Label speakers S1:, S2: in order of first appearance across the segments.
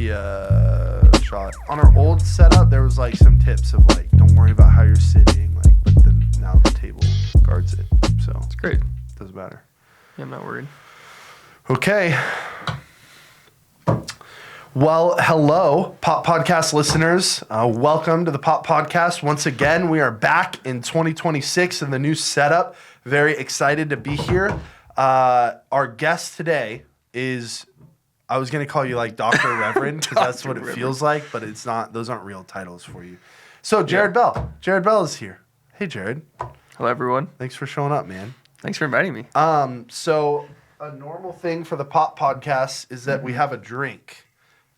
S1: shot. On our old setup, there was like some tips of like, don't worry about how you're sitting, like, but then now the table guards it, so
S2: It's great.
S1: doesn't matter.
S2: Yeah, I'm not worried.
S1: Okay. Well, hello, Pop Podcast listeners. Welcome to the Pop Podcast. Once again, we are back in 2026 in the new setup. Very excited to be here. Our guest today is, I was going to call you like Dr. Reverend, because that's what it feels like, but it's not. Those aren't real titles for you. So, Jared Bell. Jared Bell is here. Hey, Jared.
S2: Hello, everyone.
S1: Thanks for showing up, man.
S2: Thanks for inviting me.
S1: So a normal thing for the Pop Podcast is that we have a drink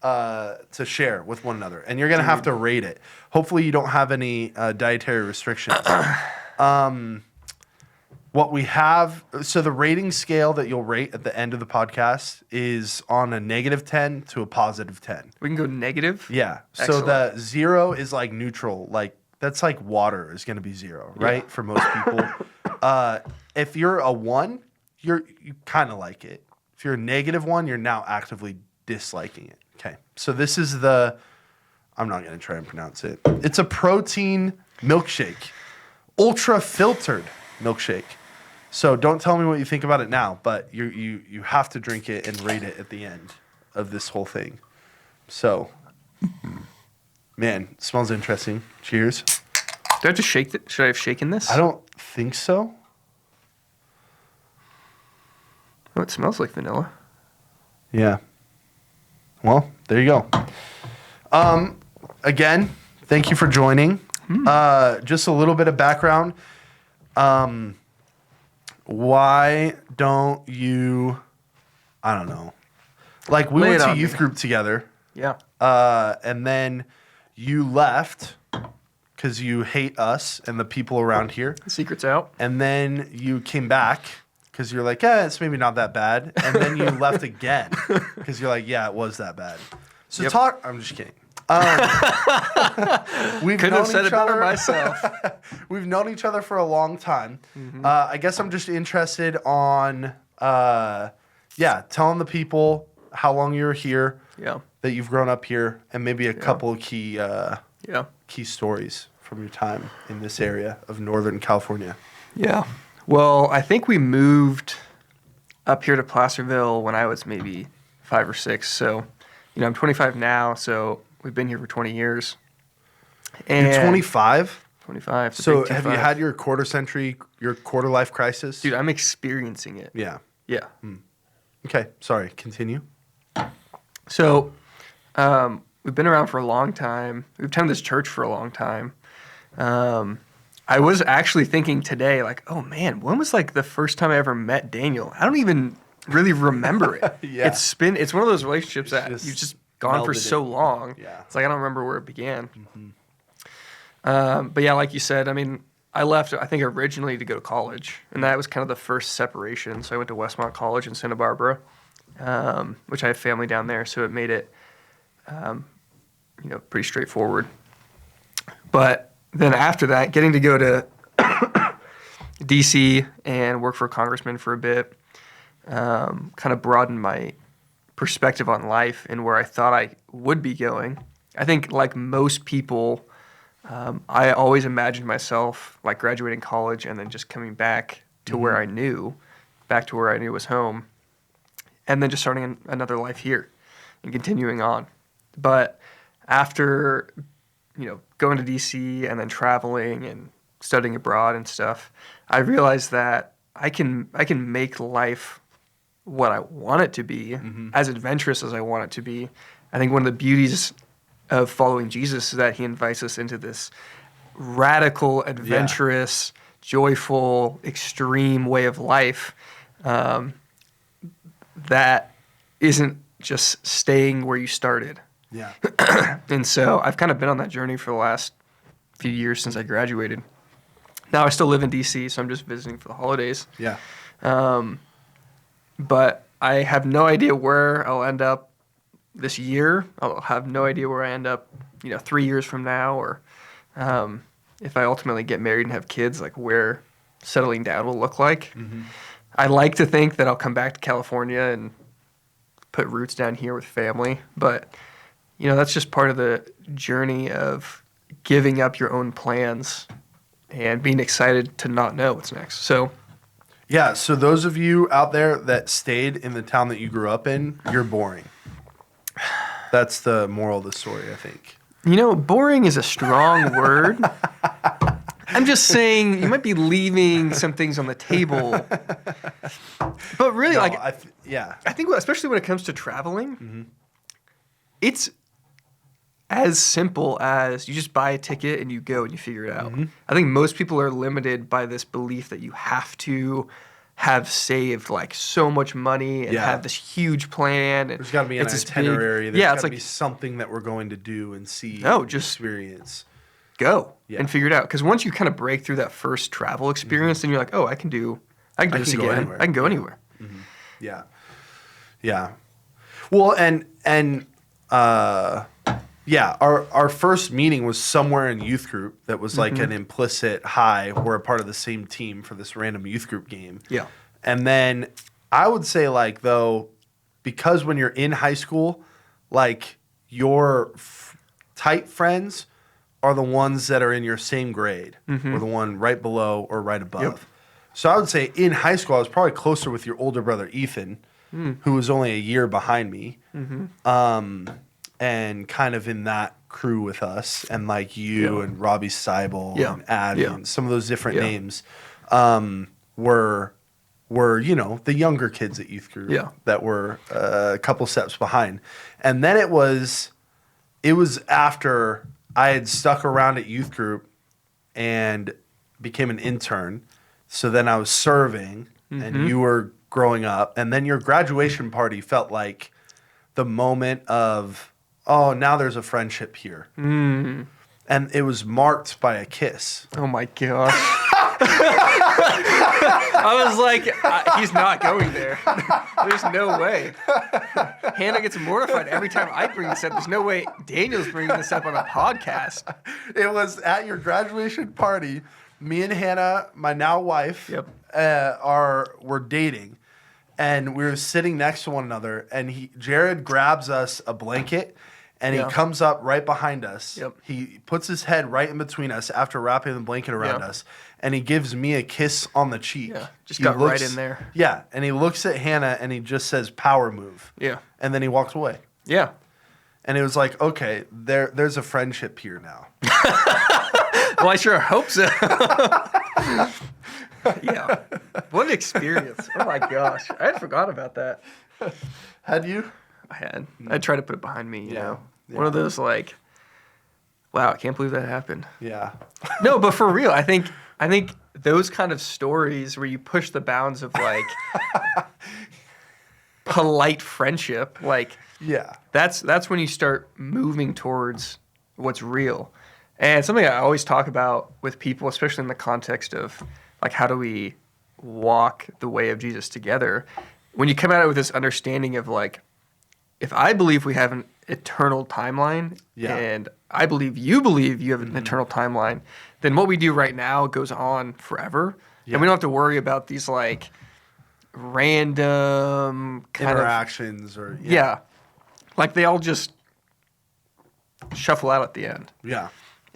S1: to share with one another, and you're gonna have to rate it. Hopefully, you don't have any dietary restrictions. What we have, so the rating scale that you'll rate at the end of the podcast is on a -10 to a +10.
S2: We can go negative.
S1: Yeah.
S2: Excellent.
S1: So the 0 is like neutral, like that's like water is gonna be 0, right?
S2: Yeah.
S1: For most people. If you're a 1, you kind of like it. If you're a -1, you're now actively disliking it. Okay. So this is I'm not going to try and pronounce it. It's a protein milkshake, ultra filtered milkshake. So don't tell me what you think about it now, but you have to drink it and rate it at the end of this whole thing. So, man, it smells interesting. Cheers.
S2: Do I have to shake it? Should I have shaken this?
S1: I don't think so.
S2: Oh, it smells like vanilla.
S1: Yeah. Well, there you go. Again, thank you for joining. Just a little bit of background. Why don't you, I don't know. Like, we went to youth group together.
S2: Yeah.
S1: And then you left because you hate us and the people around here.
S2: The secret's out.
S1: And then you came back because you're like, it's maybe not that bad. And then you left again because you're like, yeah, it was that bad. So I'm just kidding. We've
S2: Couldn't have said it better myself.
S1: We've known each other for a long time. I guess I'm just interested on, telling the people how long you were here, that you've grown up here, and maybe a couple of key stories from your time in this area of Northern California.
S2: Yeah. Well, I think we moved up here to Placerville when I was maybe 5 or 6. So, I'm 25 now, so we've been here for 20 years. And
S1: you're 25?
S2: 25.
S1: So have you had your quarter life crisis?
S2: Dude, I'm experiencing it.
S1: Yeah.
S2: Yeah.
S1: Okay. Sorry. Continue.
S2: So we've been around for a long time. We've attended this church for a long time. I was actually thinking today, like, oh, man, when was, like, the first time I ever met Daniel? I don't even really remember it.
S1: Yeah.
S2: It's one of those relationships that you've just gone for so long.
S1: Yeah.
S2: It's like I don't remember where it began. But, yeah, like you said, I mean, I left, I think, originally to go to college, and that was kind of the first separation. So I went to Westmont College in Santa Barbara, which I have family down there, so it made it, pretty straightforward. But then after that, getting to go to D.C. and work for a congressman for a bit kind of broadened my perspective on life and where I thought I would be going. I think, like most people, I always imagined myself like graduating college and then just coming back to where I knew was home, and then just starting another life here and continuing on. But after going to D.C. and then traveling and studying abroad and stuff, I realized that I can make life what I want it to be, as adventurous as I want it to be. I think one of the beauties of following Jesus is that he invites us into this radical, adventurous, joyful, extreme way of life that isn't just staying where you started.
S1: Yeah.
S2: And so I've kind of been on that journey for the last few years since I graduated. Now I still live in D.C., so I'm just visiting for the holidays.
S1: Yeah.
S2: But I have no idea where I'll end up this year. I'll have no idea where I end up, 3 years from now, or if I ultimately get married and have kids, like where settling down will look like. I like to think that I'll come back to California and put roots down here with family, but that's just part of the journey of giving up your own plans and being excited to not know what's next. So,
S1: yeah, so those of you out there that stayed in the town that you grew up in, you're boring. That's the moral of the story, I think.
S2: Boring is a strong word. I'm just saying you might be leaving some things on the table. But really,
S1: No,
S2: I think especially when it comes to traveling, it's as simple as you just buy a ticket and you go and you figure it out. I think most people are limited by this belief that you have to have saved like so much money and have this huge plan. And
S1: there's got to be an itinerary. There's got to be something that we're going to do and see.
S2: No, just
S1: experience.
S2: Go and figure it out. Because once you kind of break through that first travel experience, then you're like, oh, I can do this again. Anywhere. I can go anywhere.
S1: Yeah. Yeah. Well, our first meeting was somewhere in youth group that was like an implicit, hi, we're a part of the same team for this random youth group game.
S2: Yeah.
S1: And then I would say, like, though, because when you're in high school, like, your tight friends are the ones that are in your same grade or the one right below or right above. Yep. So I would say in high school, I was probably closer with your older brother, Ethan, who was only a year behind me. And kind of in that crew with us, and like you and Robbie Seibel and Abby and some of those different names were the younger kids at youth group that were a couple steps behind. And then it was after I had stuck around at youth group and became an intern. So then I was serving and you were growing up, and then your graduation party felt like the moment of, oh, now there's a friendship here. And it was marked by a kiss.
S2: Oh, my gosh. I was like, he's not going there. There's no way. Hannah gets mortified every time I bring this up. There's no way Daniel's bringing this up on a podcast.
S1: It was at your graduation party. Me and Hannah, my now wife, were dating. And we were sitting next to one another. And Jared grabs us a blanket. And he comes up right behind us. He puts his head right in between us after wrapping the blanket around us. And he gives me a kiss on the cheek.
S2: Just got right in there.
S1: Yeah. And he looks at Hannah and he just says, power move.
S2: Yeah.
S1: And then he walks away.
S2: Yeah.
S1: And it was like, okay, there's a friendship here now.
S2: Well, I sure hope so. Yeah. What an experience. Oh, my gosh. I had forgot about that.
S1: Had you?
S2: I had. I tried to put it behind me, you know. One of those like, wow, I can't believe that happened.
S1: Yeah.
S2: No, but for real, I think those kind of stories where you push the bounds of like polite friendship, like that's when you start moving towards what's real. And something I always talk about with people, especially in the context of like how do we walk the way of Jesus together, when you come at it with this understanding of like, if I believe we have an eternal timeline, and I believe you have an eternal timeline, then what we do right now goes on forever. And we don't have to worry about these like random kind
S1: interactions
S2: of, like they all just shuffle out at the end.
S1: Yeah.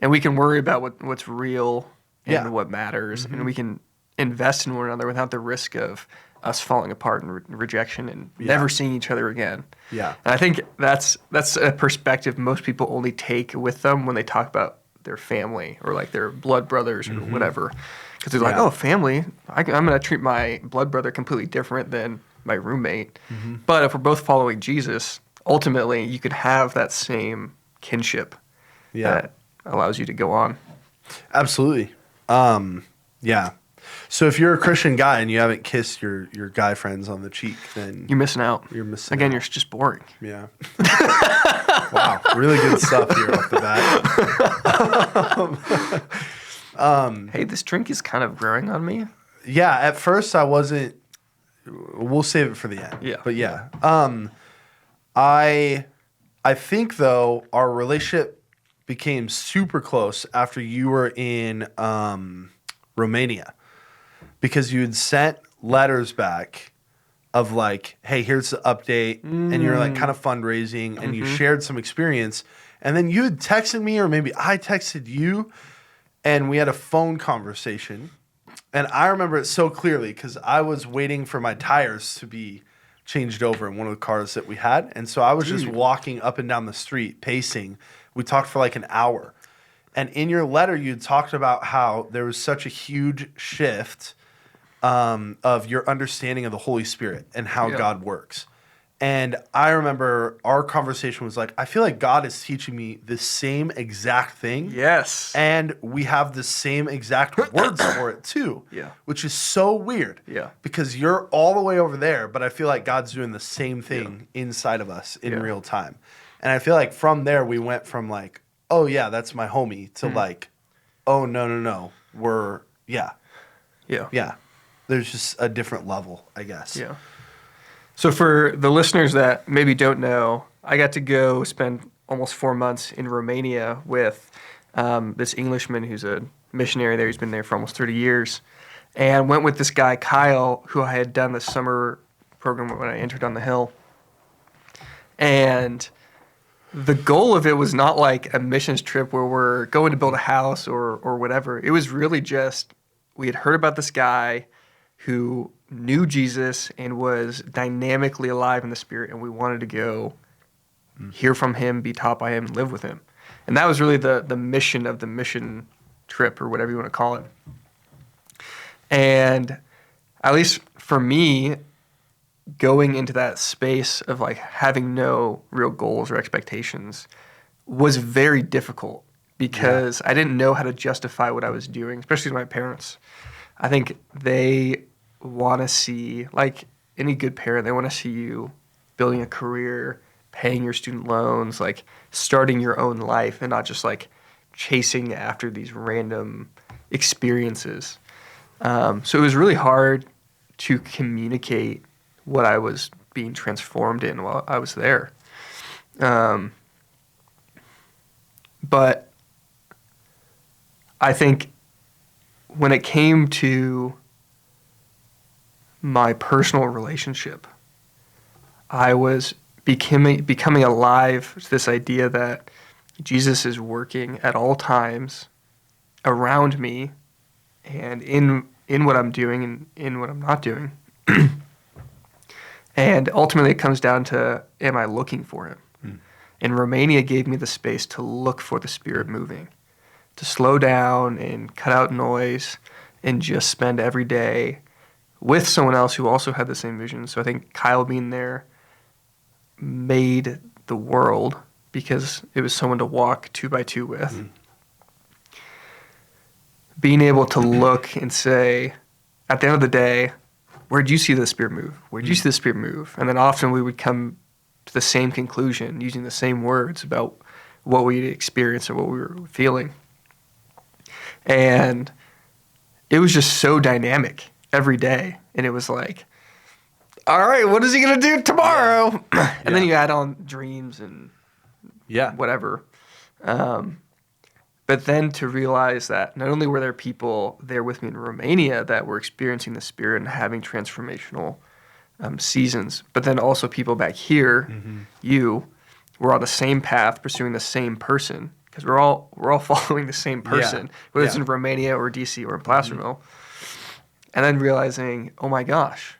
S2: And we can worry about what's real and what matters, and we can invest in one another without the risk of us falling apart and rejection and never seeing each other again. Yeah. And I think that's a perspective most people only take with them when they talk about their family or like their blood brothers or whatever. Because they're like, oh, family, I'm going to treat my blood brother completely different than my roommate. But if we're both following Jesus, ultimately you could have that same kinship that allows you to go on.
S1: Absolutely. Yeah. So if you're a Christian guy and you haven't kissed your guy friends on the cheek, then
S2: you're missing out.
S1: You're missing
S2: Again,
S1: out.
S2: You're just boring.
S1: Yeah. Wow. Really good stuff here off the bat.
S2: Hey, this drink is kind of growing on me.
S1: Yeah. At first I wasn't. We'll save it for the end. Yeah. But yeah. I think though our relationship became super close after you were in Romania. Because you had sent letters back of like, hey, here's the update, and you're like kind of fundraising, and you shared some experience, and then you had texted me, or maybe I texted you, and we had a phone conversation, and I remember it so clearly because I was waiting for my tires to be changed over in one of the cars that we had, and so I was just walking up and down the street, pacing. We talked for like an hour, and in your letter, you talked about how there was such a huge shift of your understanding of the Holy Spirit and how God works. And I remember our conversation was like, I feel like God is teaching me the same exact thing.
S2: Yes.
S1: And we have the same exact words for it too.
S2: Yeah.
S1: Which is so weird.
S2: Yeah.
S1: Because you're all the way over there, but I feel like God's doing the same thing inside of us in real time. And I feel like from there we went from like, oh yeah, that's my homie, to like, oh no. Yeah. There's just a different level, I guess.
S2: Yeah. So for the listeners that maybe don't know, I got to go spend almost 4 months in Romania with this Englishman who's a missionary there. He's been there for almost 30 years. And went with this guy, Kyle, who I had done the summer program when I entered on the Hill. And the goal of it was not like a missions trip where we're going to build a house or whatever. It was really just, we had heard about this guy who knew Jesus and was dynamically alive in the Spirit, and we wanted to go hear from him, be taught by him, and live with him. And that was really the mission of the mission trip, or whatever you want to call it. And at least for me, going into that space of like having no real goals or expectations was very difficult because I didn't know how to justify what I was doing, especially to my parents. I think they want to see, like any good parent, they want to see you building a career, paying your student loans, like starting your own life, and not just like chasing after these random experiences. So it was really hard to communicate what I was being transformed in while I was there. But I think when it came to my personal relationship, I was becoming alive to this idea that Jesus is working at all times around me and in what I'm doing and in what I'm not doing. And ultimately it comes down to, am I looking for him? And Romania gave me the space to look for the Spirit moving, to slow down and cut out noise and just spend every day with someone else who also had the same vision. So I think Kyle being there made the world because it was someone to walk 2 by 2 with. Being able to look and say, at the end of the day, where'd you see the Spirit move? Where'd you see the Spirit move? And then often we would come to the same conclusion using the same words about what we experienced or what we were feeling. And it was just so dynamic every day. And it was like, all right, what is he going to do tomorrow? And then you add on dreams and whatever. But then to realize that not only were there people there with me in Romania that were experiencing the Spirit and having transformational seasons, but then also people back here, you, were on the same path, pursuing the same person, because we're all following the same person, whether it's in Romania or DC or in Placerville. And then realizing, oh my gosh,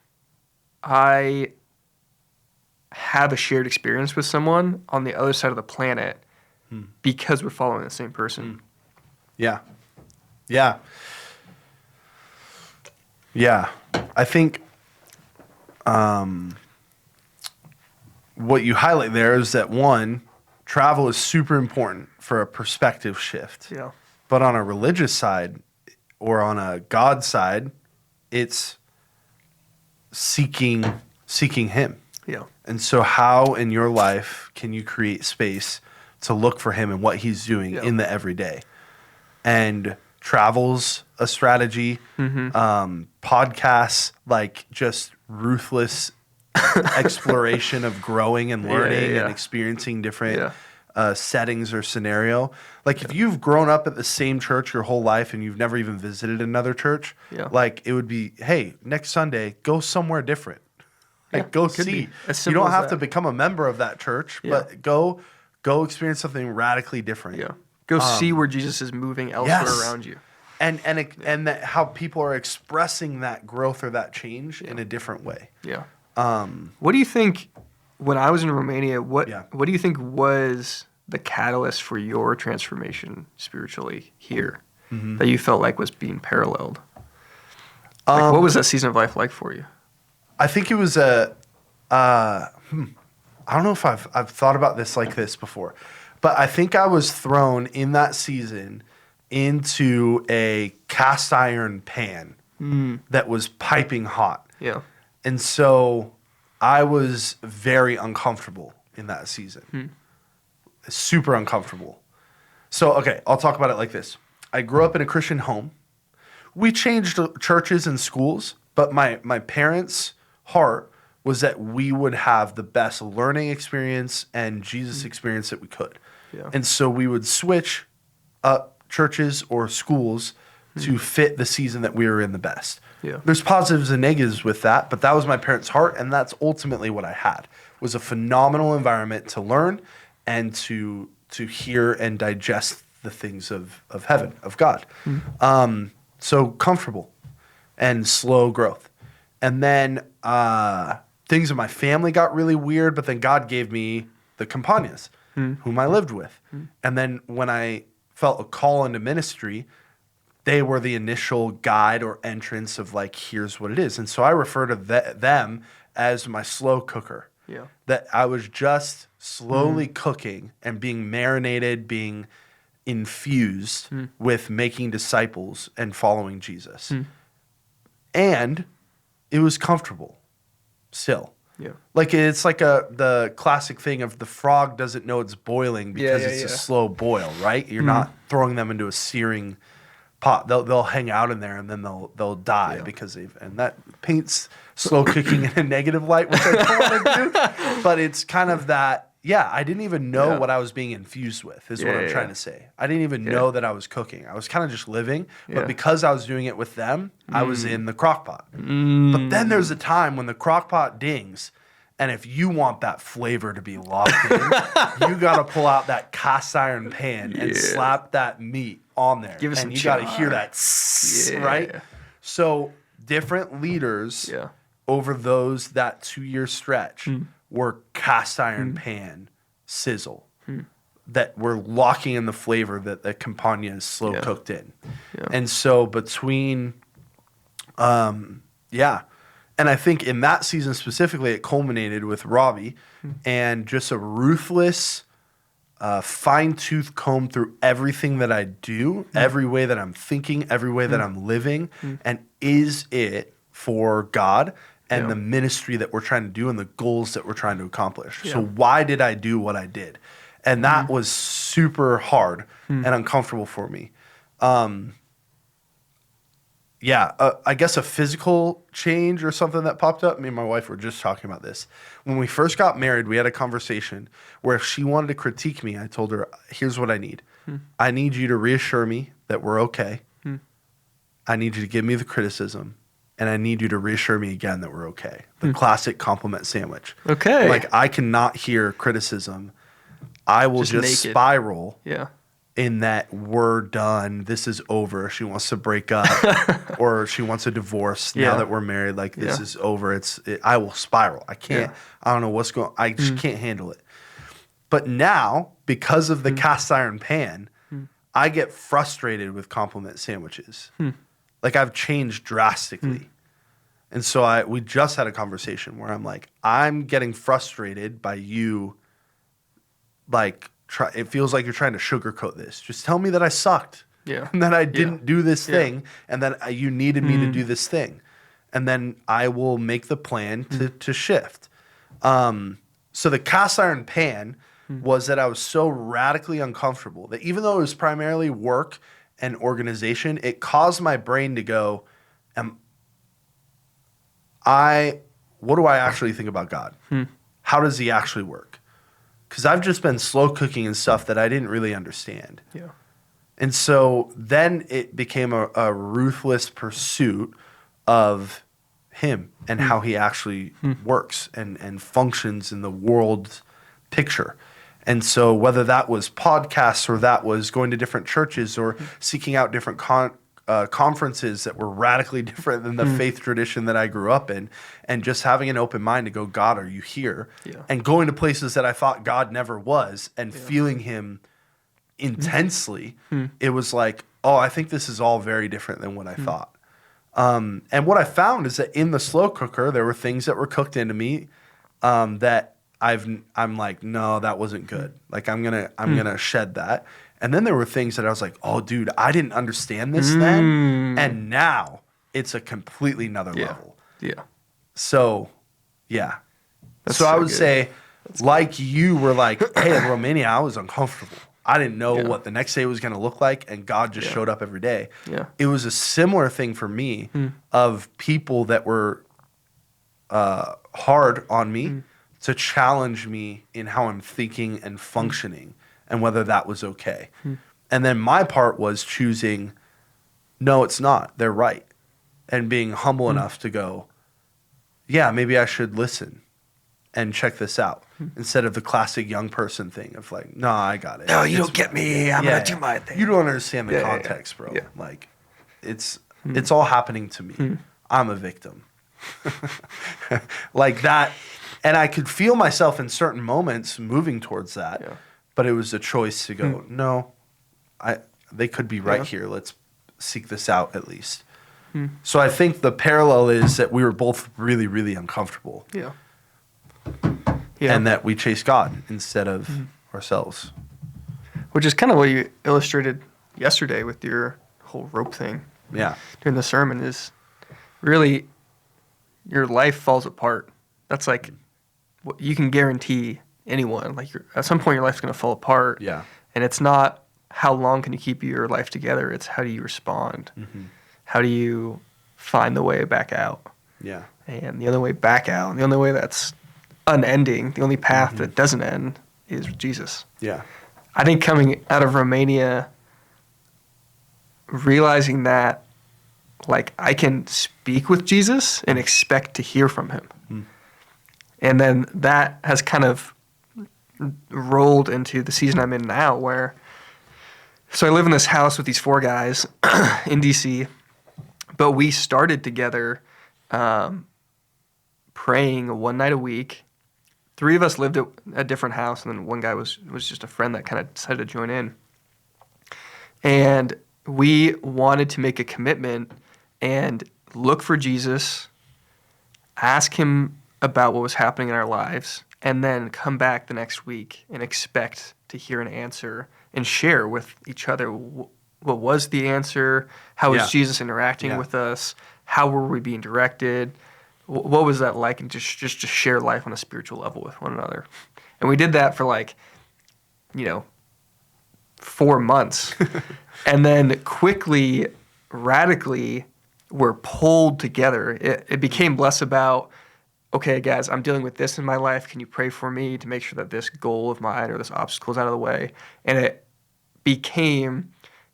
S2: I have a shared experience with someone on the other side of the planet because we're following the same person.
S1: Yeah. I think what you highlight there is that, one, travel is super important for a perspective shift.
S2: Yeah.
S1: But on a religious side or on a God side, it's seeking him. Yeah. And so how in your life can you create space to look for him and what he's doing in the everyday? And travel's a strategy. Podcasts, like just ruthless exploration of growing and learning and experiencing different settings or scenario. Like if you've grown up at the same church your whole life and you've never even visited another church, like it would be, hey, next Sunday, go somewhere different. Like,
S2: Yeah,
S1: go
S2: could
S1: see.
S2: be. As
S1: You
S2: simple
S1: don't
S2: as
S1: have to
S2: that.
S1: become a member of that church,
S2: Yeah.
S1: but go experience something radically different.
S2: Yeah. Go see where Jesus is moving elsewhere
S1: yes.
S2: around you.
S1: And that how people are expressing that growth or that change in a different way.
S2: Yeah. What do you think, when I was in Romania, what do you think was the catalyst for your transformation spiritually here that you felt like was being paralleled? Like, what was that season of life like for you?
S1: I think it was I don't know if I've thought about this like this before, but I think I was thrown in that season into a cast iron pan that was piping hot.
S2: Yeah.
S1: And so I was very uncomfortable in that season. Super uncomfortable. So, okay, I'll talk about it like this. I grew up in a Christian home. We changed churches and schools, but my parents' heart was that we would have the best learning experience and Jesus experience that we could.
S2: Yeah.
S1: And so we would switch up churches or schools to fit the season that we were in the best.
S2: Yeah.
S1: There's positives and negatives with that, but that was my parents' heart, and that's ultimately what I had. Was a phenomenal environment to learn and to hear and digest the things of heaven, of God. So comfortable and slow growth. And then things in my family got really weird, but then God gave me the companions whom I lived with. And then when I felt a call into ministry, they were the initial guide or entrance of like, here's what it is. And so I refer to them as my slow cooker.
S2: Yeah.
S1: That I was just slowly cooking and being marinated, being infused with making disciples and following Jesus. And it was comfortable still.
S2: Yeah.
S1: Like it's like the classic thing of the frog doesn't know it's boiling because it's a slow boil, right? You're not throwing them into a searing pot. They'll hang out in there and then they'll die because and that paints slow cooking in a negative light, which I don't want to do. But it's kind of that. Yeah, I didn't even know what I was being infused with, is what I'm trying to say. I didn't even know that I was cooking. I was kind of just living, but because I was doing it with them, I was in the crock pot. But then there's a time when the crock pot dings, and if you want that flavor to be locked in, you got to pull out that cast iron pan and slap that meat on there.
S2: Give it
S1: and
S2: some
S1: you got to
S2: char.
S1: hear that, right? So different leaders over that 2-year stretch were cast iron pan sizzle that were locking in the flavor that the Campania is slow cooked in. Yeah. And so between, and I think in that season specifically, it culminated with Robbie and just a ruthless, fine-tooth comb through everything that I do, every way that I'm thinking, every way that I'm living, and is it for God and the ministry that we're trying to do and the goals that we're trying to accomplish. Yeah. So why did I do what I did? And that was super hard and uncomfortable for me. I guess a physical change or something that popped up. Me and my wife were just talking about this. When we first got married, we had a conversation where if she wanted to critique me, I told her, here's what I need. I need you to reassure me that we're okay. I need you to give me the criticism. And I need you to reassure me again that we're okay. The classic compliment sandwich.
S2: Okay.
S1: Like, I cannot hear criticism. I will just spiral in that we're done. This is over. She wants to break up or she wants a divorce now that we're married. Like, this is over. I will spiral. I can't. I don't know what's going on. I just can't handle it. But now, because of the cast iron pan, I get frustrated with compliment sandwiches. Like, I've changed drastically. And so we just had a conversation where I'm like, I'm getting frustrated by you. Like, it feels like you're trying to sugarcoat this. Just tell me that I sucked. Yeah. And that I didn't do this thing. And that you needed me to do this thing. And then I will make the plan to shift. So the cast iron pan was that I was so radically uncomfortable that even though it was primarily work and organization, it caused my brain to go, what do I actually think about God? How does he actually work? Because I've just been slow cooking and stuff that I didn't really understand. Yeah. And so then it became a ruthless pursuit of him and how he actually works and functions in the world picture. And so whether that was podcasts or that was going to different churches or seeking out different conferences that were radically different than the faith tradition that I grew up in, and just having an open mind to go, God, are you here?
S2: Yeah.
S1: And going to places that I thought God never was and feeling him intensely, it was like, oh, I think this is all very different than what I thought. And what I found is that in the slow cooker, there were things that were cooked into me that I'm like, no, that wasn't good. Like I'm gonna shed that. And then there were things that I was like, oh, dude, I didn't understand this then, and now it's a completely another level.
S2: Yeah.
S1: So, yeah.
S2: That's
S1: so I
S2: so
S1: would
S2: good.
S1: say, like you were like, hey, in Romania, I was uncomfortable. I didn't know what the next day was going to look like, and God just showed up every day.
S2: Yeah.
S1: It was a similar thing for me of people that were hard on me to challenge me in how I'm thinking and functioning and whether that was okay. And then my part was choosing, no, it's not. They're right. And being humble enough to go, yeah, maybe I should listen and check this out instead of the classic young person thing of like, no, I got it.
S2: No, you
S1: It's
S2: don't get me. I'm going to do my thing.
S1: You don't understand the
S2: Yeah,
S1: context, bro.
S2: Yeah.
S1: Like, it's all happening to me. I'm a victim. Like that. And I could feel myself in certain moments moving towards that.
S2: Yeah.
S1: But it was a choice to go, no, they could be right here. Let's seek this out at least. So I think the parallel is that we were both really, really uncomfortable.
S2: Yeah. Yeah.
S1: And that we chase God instead of ourselves.
S2: Which is kind of what you illustrated yesterday with your whole rope thing
S1: Yeah.
S2: during the sermon is really your life falls apart. That's like what you can guarantee anyone. Like at some point your life's going to fall apart.
S1: Yeah.
S2: And it's not how long can you keep your life together. It's how do you respond? How do you find the way back out?
S1: Yeah.
S2: And the only way back out, the only way that's unending, the only path that doesn't end is Jesus.
S1: Yeah.
S2: I think coming out of Romania, realizing that, like, I can speak with Jesus and expect to hear from him. And then that has kind of rolled into the season I'm in now where, so I live in this house with these 4 guys in D.C., but we started together praying one night a week. 3 of us lived at a different house, and then one guy was just a friend that kind of decided to join in. And we wanted to make a commitment and look for Jesus, ask him about what was happening in our lives, and then come back the next week and expect to hear an answer and share with each other what was the answer, how was Jesus interacting with us, how were we being directed, what was that like, and just to share life on a spiritual level with one another. And we did that for 4 months. And then quickly, radically, we're pulled together. It became less about, okay, guys, I'm dealing with this in my life. Can you pray for me to make sure that this goal of mine or this obstacle is out of the way? And it became,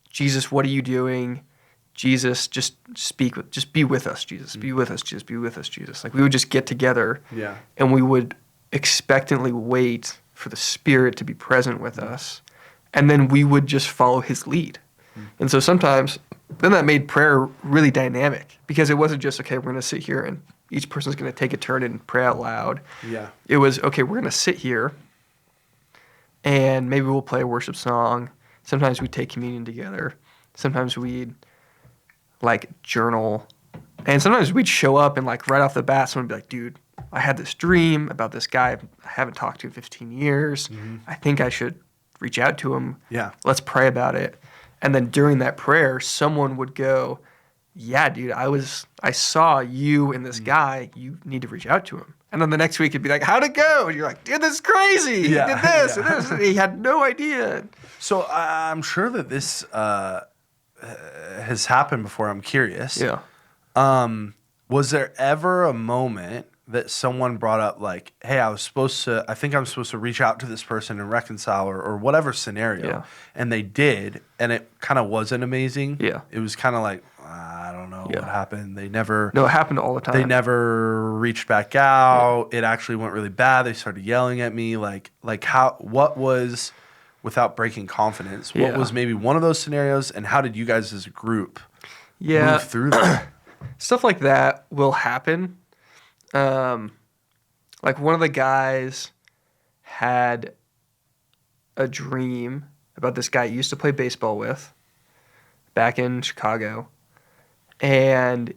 S2: Jesus, what are you doing? Jesus, just be with us, Jesus. Be with us, Jesus. Be with us, Jesus. Like we would just get together and we would expectantly wait for the Spirit to be present with us. And then we would just follow his lead. And so sometimes, then that made prayer really dynamic because it wasn't just, okay, we're going to sit here and each person's going to take a turn and pray out loud.
S1: Yeah.
S2: It was, okay, we're going to sit here and maybe we'll play a worship song. Sometimes we'd take communion together. Sometimes we'd journal. And sometimes we'd show up and right off the bat, someone would be like, dude, I had this dream about this guy I haven't talked to in 15 years. I think I should reach out to him.
S1: Yeah.
S2: Let's pray about it. And then during that prayer, someone would go, yeah, dude, I saw you and this guy. You need to reach out to him. And then the next week it'd be like, how'd it go? And you're like, dude, this is crazy. He did this and this. And he had no idea.
S1: So I'm sure that this has happened before. I'm curious.
S2: Yeah.
S1: Was there ever a moment that someone brought up like, hey, I think I'm supposed to reach out to this person and reconcile or whatever scenario.
S2: Yeah.
S1: And they did. And it kind of wasn't amazing.
S2: Yeah.
S1: It was kind of like, I don't know
S2: Yeah.
S1: what happened. They never,
S2: No, it happened all the time.
S1: they never reached back out. It actually went really bad. They started yelling at me. What was, without breaking confidence, what
S2: Yeah.
S1: was maybe one of those scenarios? And how did you guys as a group
S2: Yeah.
S1: move through that?
S2: Stuff like that will happen. Like one of the guys had a dream about this guy he used to play baseball with back in Chicago. And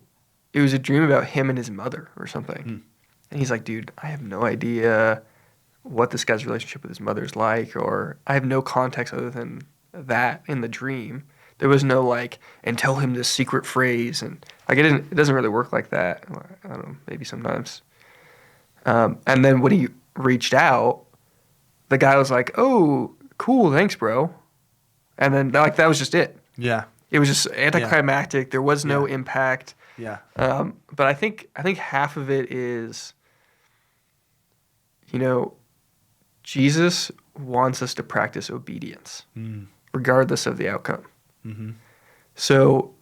S2: it was a dream about him and his mother or something. And he's like, dude, I have no idea what this guy's relationship with his mother is like, or I have no context other than that in the dream. There was no like, and tell him this secret phrase. And like, it doesn't really work like that. I don't know, maybe sometimes. And then when he reached out, the guy was like, oh, cool, thanks, bro. And then like, that was just it.
S1: Yeah.
S2: It was just anticlimactic. There was no impact.
S1: Yeah.
S2: But I think half of it is, Jesus wants us to practice obedience, regardless of the outcome.
S1: Mm-hmm.
S2: So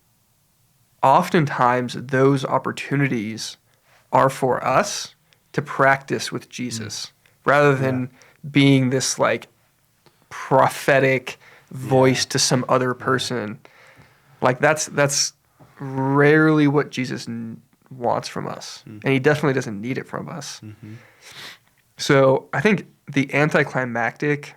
S2: oftentimes those opportunities are for us to practice with Jesus, rather than being this like prophetic voice to some other person. Like that's rarely what Jesus wants from us, and he definitely doesn't need it from us.
S1: Mm-hmm.
S2: So I think the anticlimactic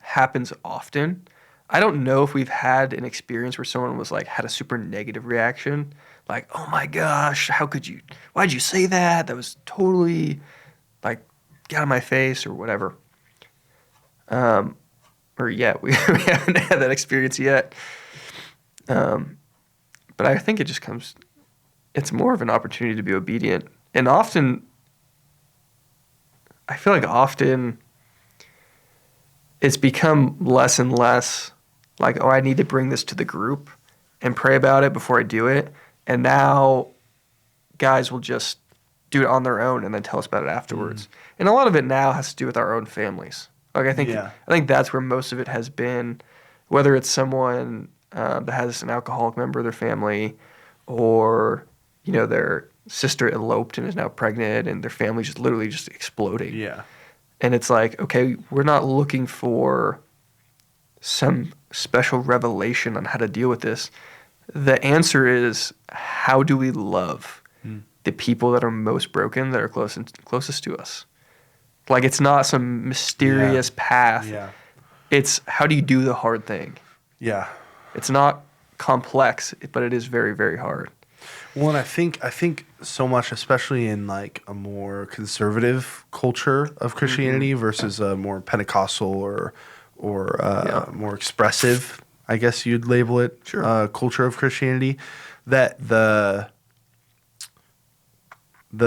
S2: happens often. I don't know if we've had an experience where someone was like had a super negative reaction, like, "Oh my gosh, how could you? Why'd you say that? That was totally like get out of my face," or whatever. Or we haven't had that experience yet. But I think it just comes. It's more of an opportunity to be obedient, and often. I feel like often it's become less and less like, oh, I need to bring this to the group and pray about it before I do it. And now guys will just do it on their own and then tell us about it afterwards. And a lot of it now has to do with our own families. Like I think that's where most of it has been, whether it's someone that has an alcoholic member of their family, or their sister eloped and is now pregnant, and their family's just literally just exploding.
S1: Yeah.
S2: And it's like, okay, we're not looking for some special revelation on how to deal with this. The answer is, how do we love the people that are most broken, that are closest to us? Like, it's not some mysterious path.
S1: Yeah.
S2: It's how do you do the hard thing?
S1: Yeah.
S2: It's not complex, but it is very, very hard.
S1: Well, and I think so much, especially in like a more conservative culture of Christianity versus a more Pentecostal or more expressive, I guess you'd label it, culture of Christianity, that the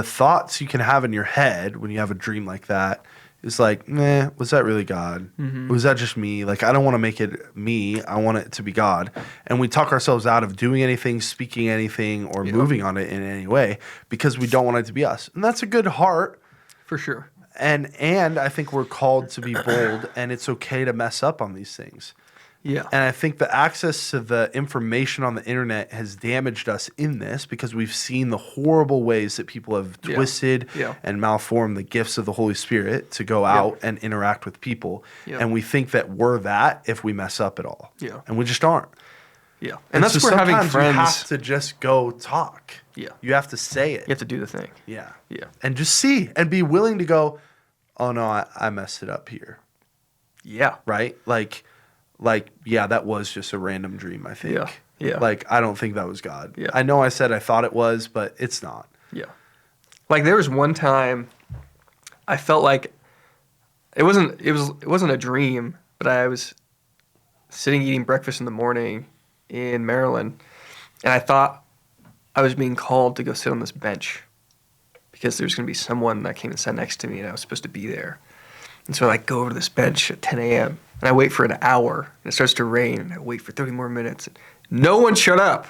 S1: thoughts you can have in your head when you have a dream like that is like, was that really God? Was that just me? Like, I don't want to make it me. I want it to be God. And we talk ourselves out of doing anything, speaking anything, or moving on it in any way because we don't want it to be us. And that's a good heart.
S2: For sure.
S1: And I think we're called to be bold, and it's okay to mess up on these things.
S2: Yeah.
S1: And I think the access to the information on the internet has damaged us in this because we've seen the horrible ways that people have twisted and malformed the gifts of the Holy Spirit to go out and interact with people. Yeah. And we think that we're that if we mess up at all. Yeah. And we just aren't.
S2: Yeah. And that's
S1: so
S2: where having friends.
S1: You have to just go talk.
S2: Yeah.
S1: You have to say it.
S2: You have to do the thing.
S1: Yeah.
S2: Yeah.
S1: And just see and be willing to go, oh no, I messed it up here.
S2: Yeah.
S1: Right? Like, that was just a random dream, I think.
S2: Yeah. Yeah.
S1: Like, I don't think that was God. Yeah. I know I said I thought it was, but it's not.
S2: Yeah. Like, there was one time I felt like it wasn't a dream, but I was sitting eating breakfast in the morning in Maryland, and I thought I was being called to go sit on this bench because there's going to be someone that came and sat next to me, and I was supposed to be there. And so I go over to this bench at 10 a.m., and I wait for an hour, and it starts to rain, and I wait for 30 more minutes. And no one showed up.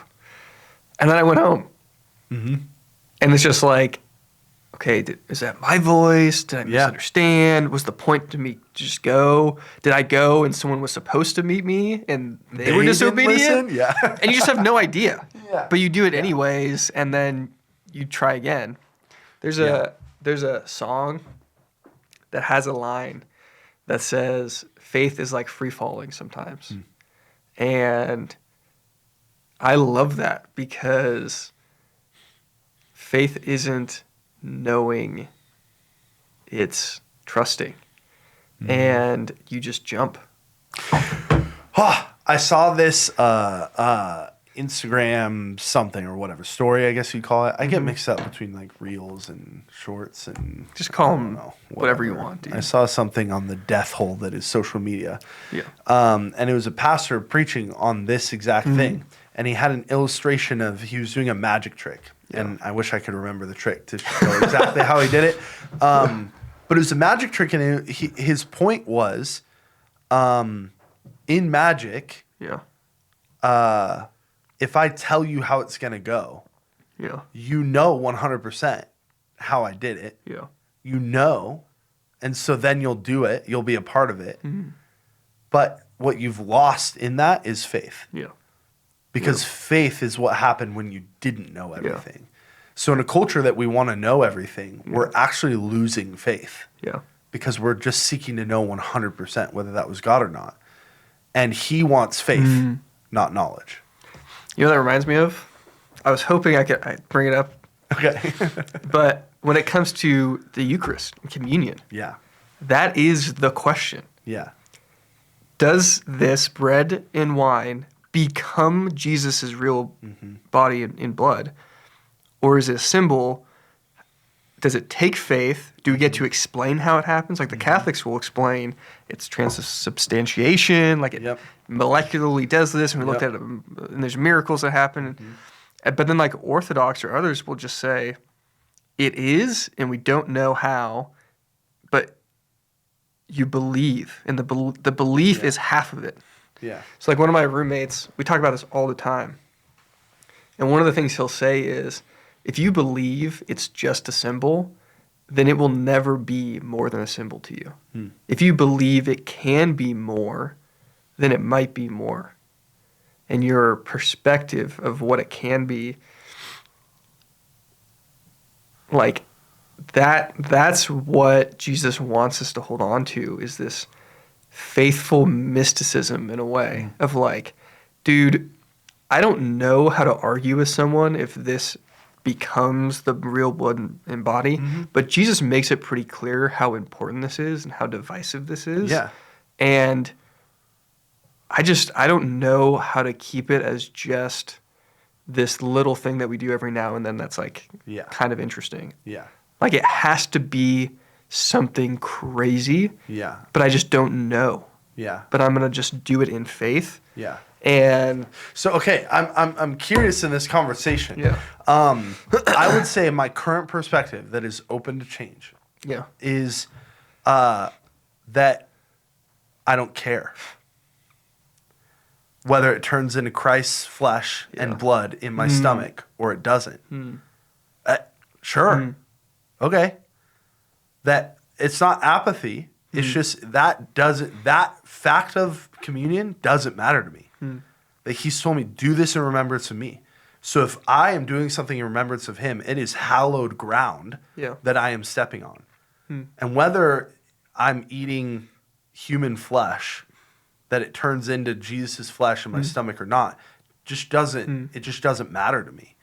S2: And then I went home. Mm-hmm. And it's just like, okay, is that my voice? Did I misunderstand? Was the point to me just go? Did I go and someone was supposed to meet me and they were
S1: didn't
S2: disobedient?
S1: listen? Yeah.
S2: And you just have no idea.
S1: Yeah.
S2: But you do it anyways, and then you try again. There's a song that has a line that says, faith is like free falling sometimes. And I love that because faith isn't knowing, it's trusting. And you just jump.
S1: I saw this Instagram something or whatever story, I guess you call it. I get mixed up between like reels and shorts and
S2: Just call them whatever you want, dude.
S1: I saw something on the death hole that is social media.
S2: Yeah.
S1: And it was a pastor preaching on this exact thing. And he had an illustration of, he was doing a magic trick.
S2: Yeah.
S1: And I wish I could remember the trick to show exactly how he did it. But it was a magic trick, and his point was, in magic, if I tell you how it's going to go, you know 100% how I did it.
S2: Yeah.
S1: You know, and so then you'll do it. You'll be a part of it. But what you've lost in that is faith.
S2: Yeah.
S1: Because faith is what happened when you didn't know everything. So in a culture that we want to know everything, we're actually losing faith.
S2: Yeah.
S1: Because we're just seeking to know 100% whether that was God or not. And he wants faith, not knowledge.
S2: You know what that reminds me of? I was hoping I'd bring it up.
S1: Okay.
S2: But when it comes to the Eucharist and communion, that is the question.
S1: Yeah.
S2: Does this bread and wine become Jesus' real body and blood? Or is it a symbol? Does it take faith? Do we get to explain how it happens? Like the Catholics will explain it's transubstantiation, like it molecularly does this, and we looked at it, and there's miracles that happen. But then like Orthodox or others will just say, it is, and we don't know how, but you believe, and the belief is half of it.
S1: Yeah.
S2: So like one of my roommates, we talk about this all the time. And one of the things he'll say is, if you believe it's just a symbol, then it will never be more than a symbol to you. If you believe it can be more, then it might be more. And your perspective of what it can be, like that's what Jesus wants us to hold on to, is this faithful mysticism in a way of like, dude, I don't know how to argue with someone if this becomes the real blood and body, but Jesus makes it pretty clear how important this is and how divisive this is.
S1: Yeah.
S2: And I don't know how to keep it as just this little thing that we do every now and then that's like kind of interesting.
S1: Yeah.
S2: Like it has to be something crazy.
S1: Yeah.
S2: But I just don't know.
S1: Yeah.
S2: But I'm gonna just do it in faith.
S1: Yeah.
S2: And
S1: so, okay, I'm curious in this conversation.
S2: Yeah.
S1: I would say my current perspective that is open to change. Is that I don't care whether it turns into Christ's flesh and blood in my stomach or it doesn't. Sure. Okay. That it's not apathy. It's just that fact of communion doesn't matter to me. That he's told me, do this in remembrance of me. So if I am doing something in remembrance of him, it is hallowed ground that I am stepping on. And whether I'm eating human flesh, that it turns into Jesus' flesh in my stomach or not, just doesn't it just doesn't matter to me.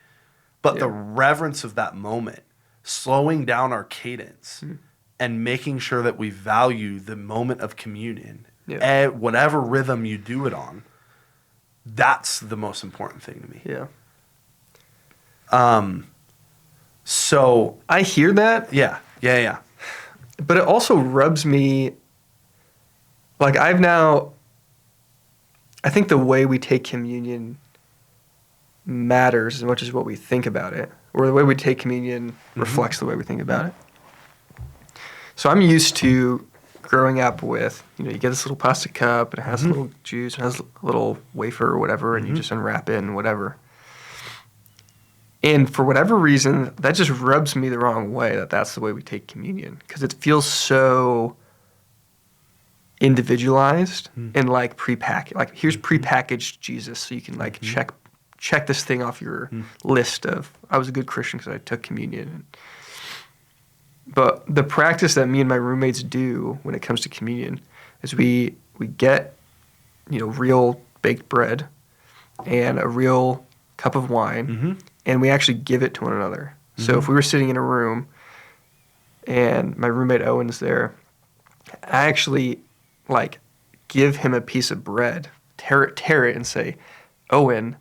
S1: But the reverence of that moment, slowing down our cadence and making sure that we value the moment of communion, at whatever rhythm you do it on, that's the most important thing to me. So
S2: I hear that.
S1: Yeah.
S2: But it also rubs me, like I think the way we take communion matters as much as what we think about it, or the way we take communion reflects the way we think about it. So I'm used to growing up with, you get this little plastic cup and it has a little juice and it has a little wafer or whatever, and you just unwrap it and whatever. And for whatever reason, that just rubs me the wrong way that that's the way we take communion, because it feels so individualized and like prepackaged. Like, here's prepackaged Jesus, so you can like check this thing off your list of, I was a good Christian because I took communion. But the practice that me and my roommates do when it comes to communion is we get, real baked bread and a real cup of wine, and we actually give it to one another. So if we were sitting in a room and my roommate Owen's there, I actually like give him a piece of bread, tear it and say, Owen,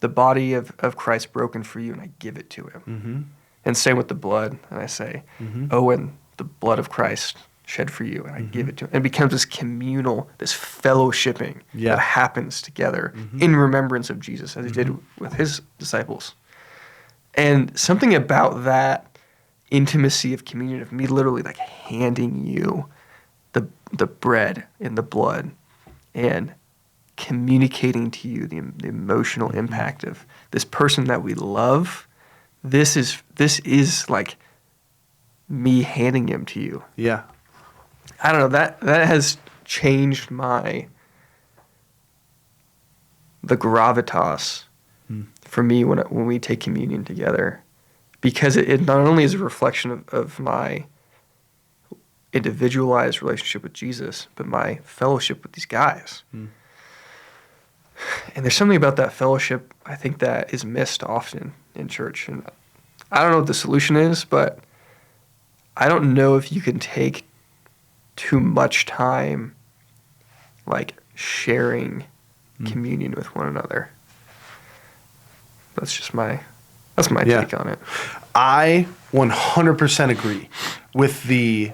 S2: the body of Christ broken for you, and I give it to him. And same with the blood, and I say, Owen, the blood of Christ shed for you, and I give it to him. And it becomes this communal, this fellowshipping that happens together in remembrance of Jesus, as he did with his disciples. And something about that intimacy of communion, of me literally like handing you the bread and the blood and communicating to you the emotional impact of this person that we love, this is like me handing him to you.
S1: Yeah.
S2: I don't know, that has changed the gravitas for me when we take communion together, because it not only is a reflection of my individualized relationship with Jesus, but my fellowship with these guys. And there's something about that fellowship, I think, that is missed often in church. And I don't know what the solution is, but I don't know if you can take too much time like sharing communion with one another. That's my take on it.
S1: I 100% agree with the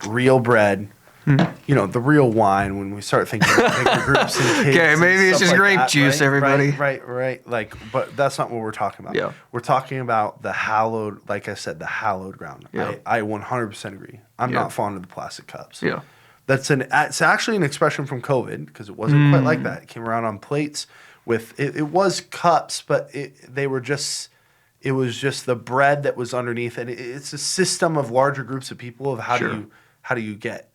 S1: real bread, the real wine. When we start thinking about bigger groups and kids,
S2: okay, maybe it's just
S1: like
S2: grape juice,
S1: right?
S2: everybody.
S1: Right. Like, but that's not what we're talking about.
S2: Yeah.
S1: We're talking about the hallowed, like I said, the hallowed ground.
S2: Yeah.
S1: I 100% agree. I'm not fond of the plastic cups.
S2: Yeah.
S1: It's actually an expression from COVID, because it wasn't quite like that. It came around on plates with it was cups, but it was just the bread that was underneath, and it's a system of larger groups of people of how do you get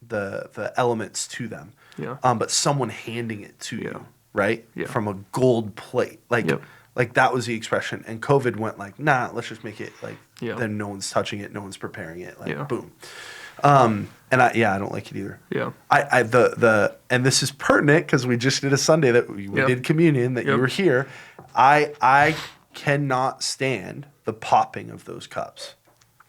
S1: the elements to them.
S2: Yeah.
S1: But someone handing it to you, right?
S2: Yeah.
S1: From a gold plate. Like that was the expression. And COVID went like, nah, let's just make it like then no one's touching it, no one's preparing it. Like boom. And I don't like it either.
S2: Yeah.
S1: And this is pertinent because we just did a Sunday that we did communion, that you were here. I cannot stand the popping of those cups.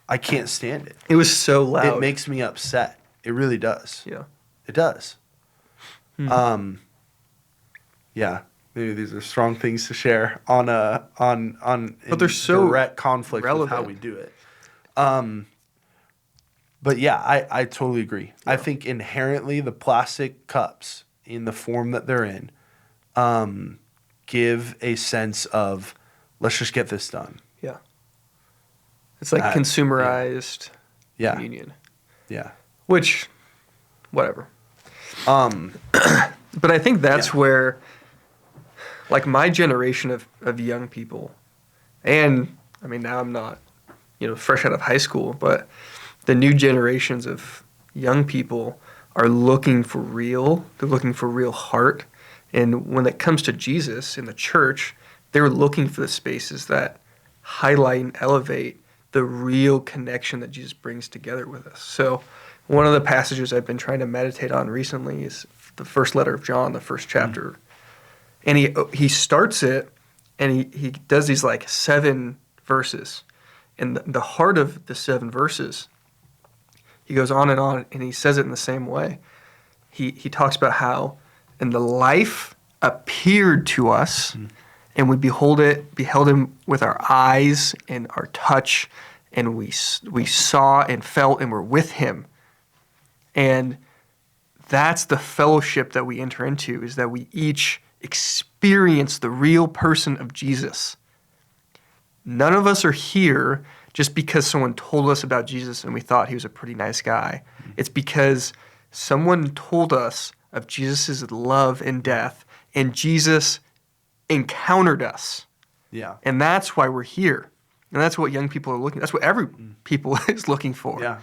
S1: I can't stand it.
S2: It was so loud.
S1: It makes me upset. It really does.
S2: Yeah.
S1: It does. Yeah. Maybe these are strong things to share on
S2: but they're so
S1: direct conflict
S2: relevant
S1: with how we do it. But yeah, I totally agree. Yeah. I think inherently the plastic cups in the form that they're in give a sense of, let's just get this done.
S2: Yeah. It's like consumerized communion.
S1: Yeah.
S2: Which, whatever. But I think that's where, like, my generation of young people, and I mean, now I'm not, fresh out of high school, but the new generations of young people are looking for they're looking for real heart. And when it comes to Jesus in the church, they're looking for the spaces that highlight and elevate the real connection that Jesus brings together with us. So one of the passages I've been trying to meditate on recently is the first letter of John, the first chapter. And he starts it, and he does these like 7 verses. And the heart of the 7 verses, he goes on, and he says it in the same way. He talks about how, and the life appeared to us, and we beheld him with our eyes and our touch, and we saw and felt and were with him. And that's the fellowship that we enter into, is that we each experience the real person of Jesus. None of us are here just because someone told us about Jesus and we thought he was a pretty nice guy. It's because someone told us of Jesus' love and death, and Jesus encountered us.
S1: Yeah.
S2: And that's why we're here. And that's what young people are looking. That's what every people is looking for.
S1: Yeah.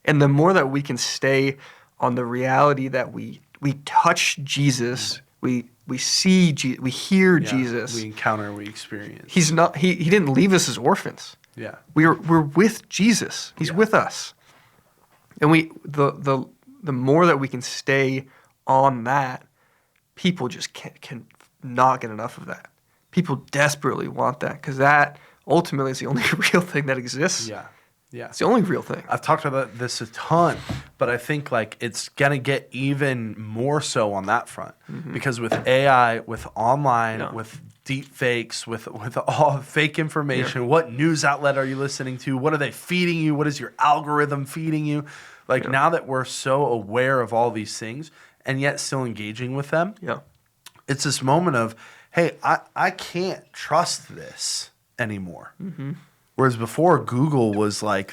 S2: And the more that we can stay on the reality that we touch Jesus, we see we hear
S1: Yeah.
S2: Jesus.
S1: We encounter, we experience.
S2: He's not he didn't leave us as orphans.
S1: Yeah.
S2: We're with Jesus. He's with us. And the more that we can stay on that, people just can not get enough of that. People desperately want that because that ultimately is the only real thing that exists.
S1: Yeah. Yeah.
S2: It's the only real thing.
S1: I've talked about this a ton, but I think like it's gonna get even more so on that front because with AI, with online, with deep fakes, with all fake information, what news outlet are you listening to? What are they feeding you? What is your algorithm feeding you? Like now that we're so aware of all these things and yet still engaging with them, it's this moment of, hey, I can't trust this anymore. Whereas before Google was like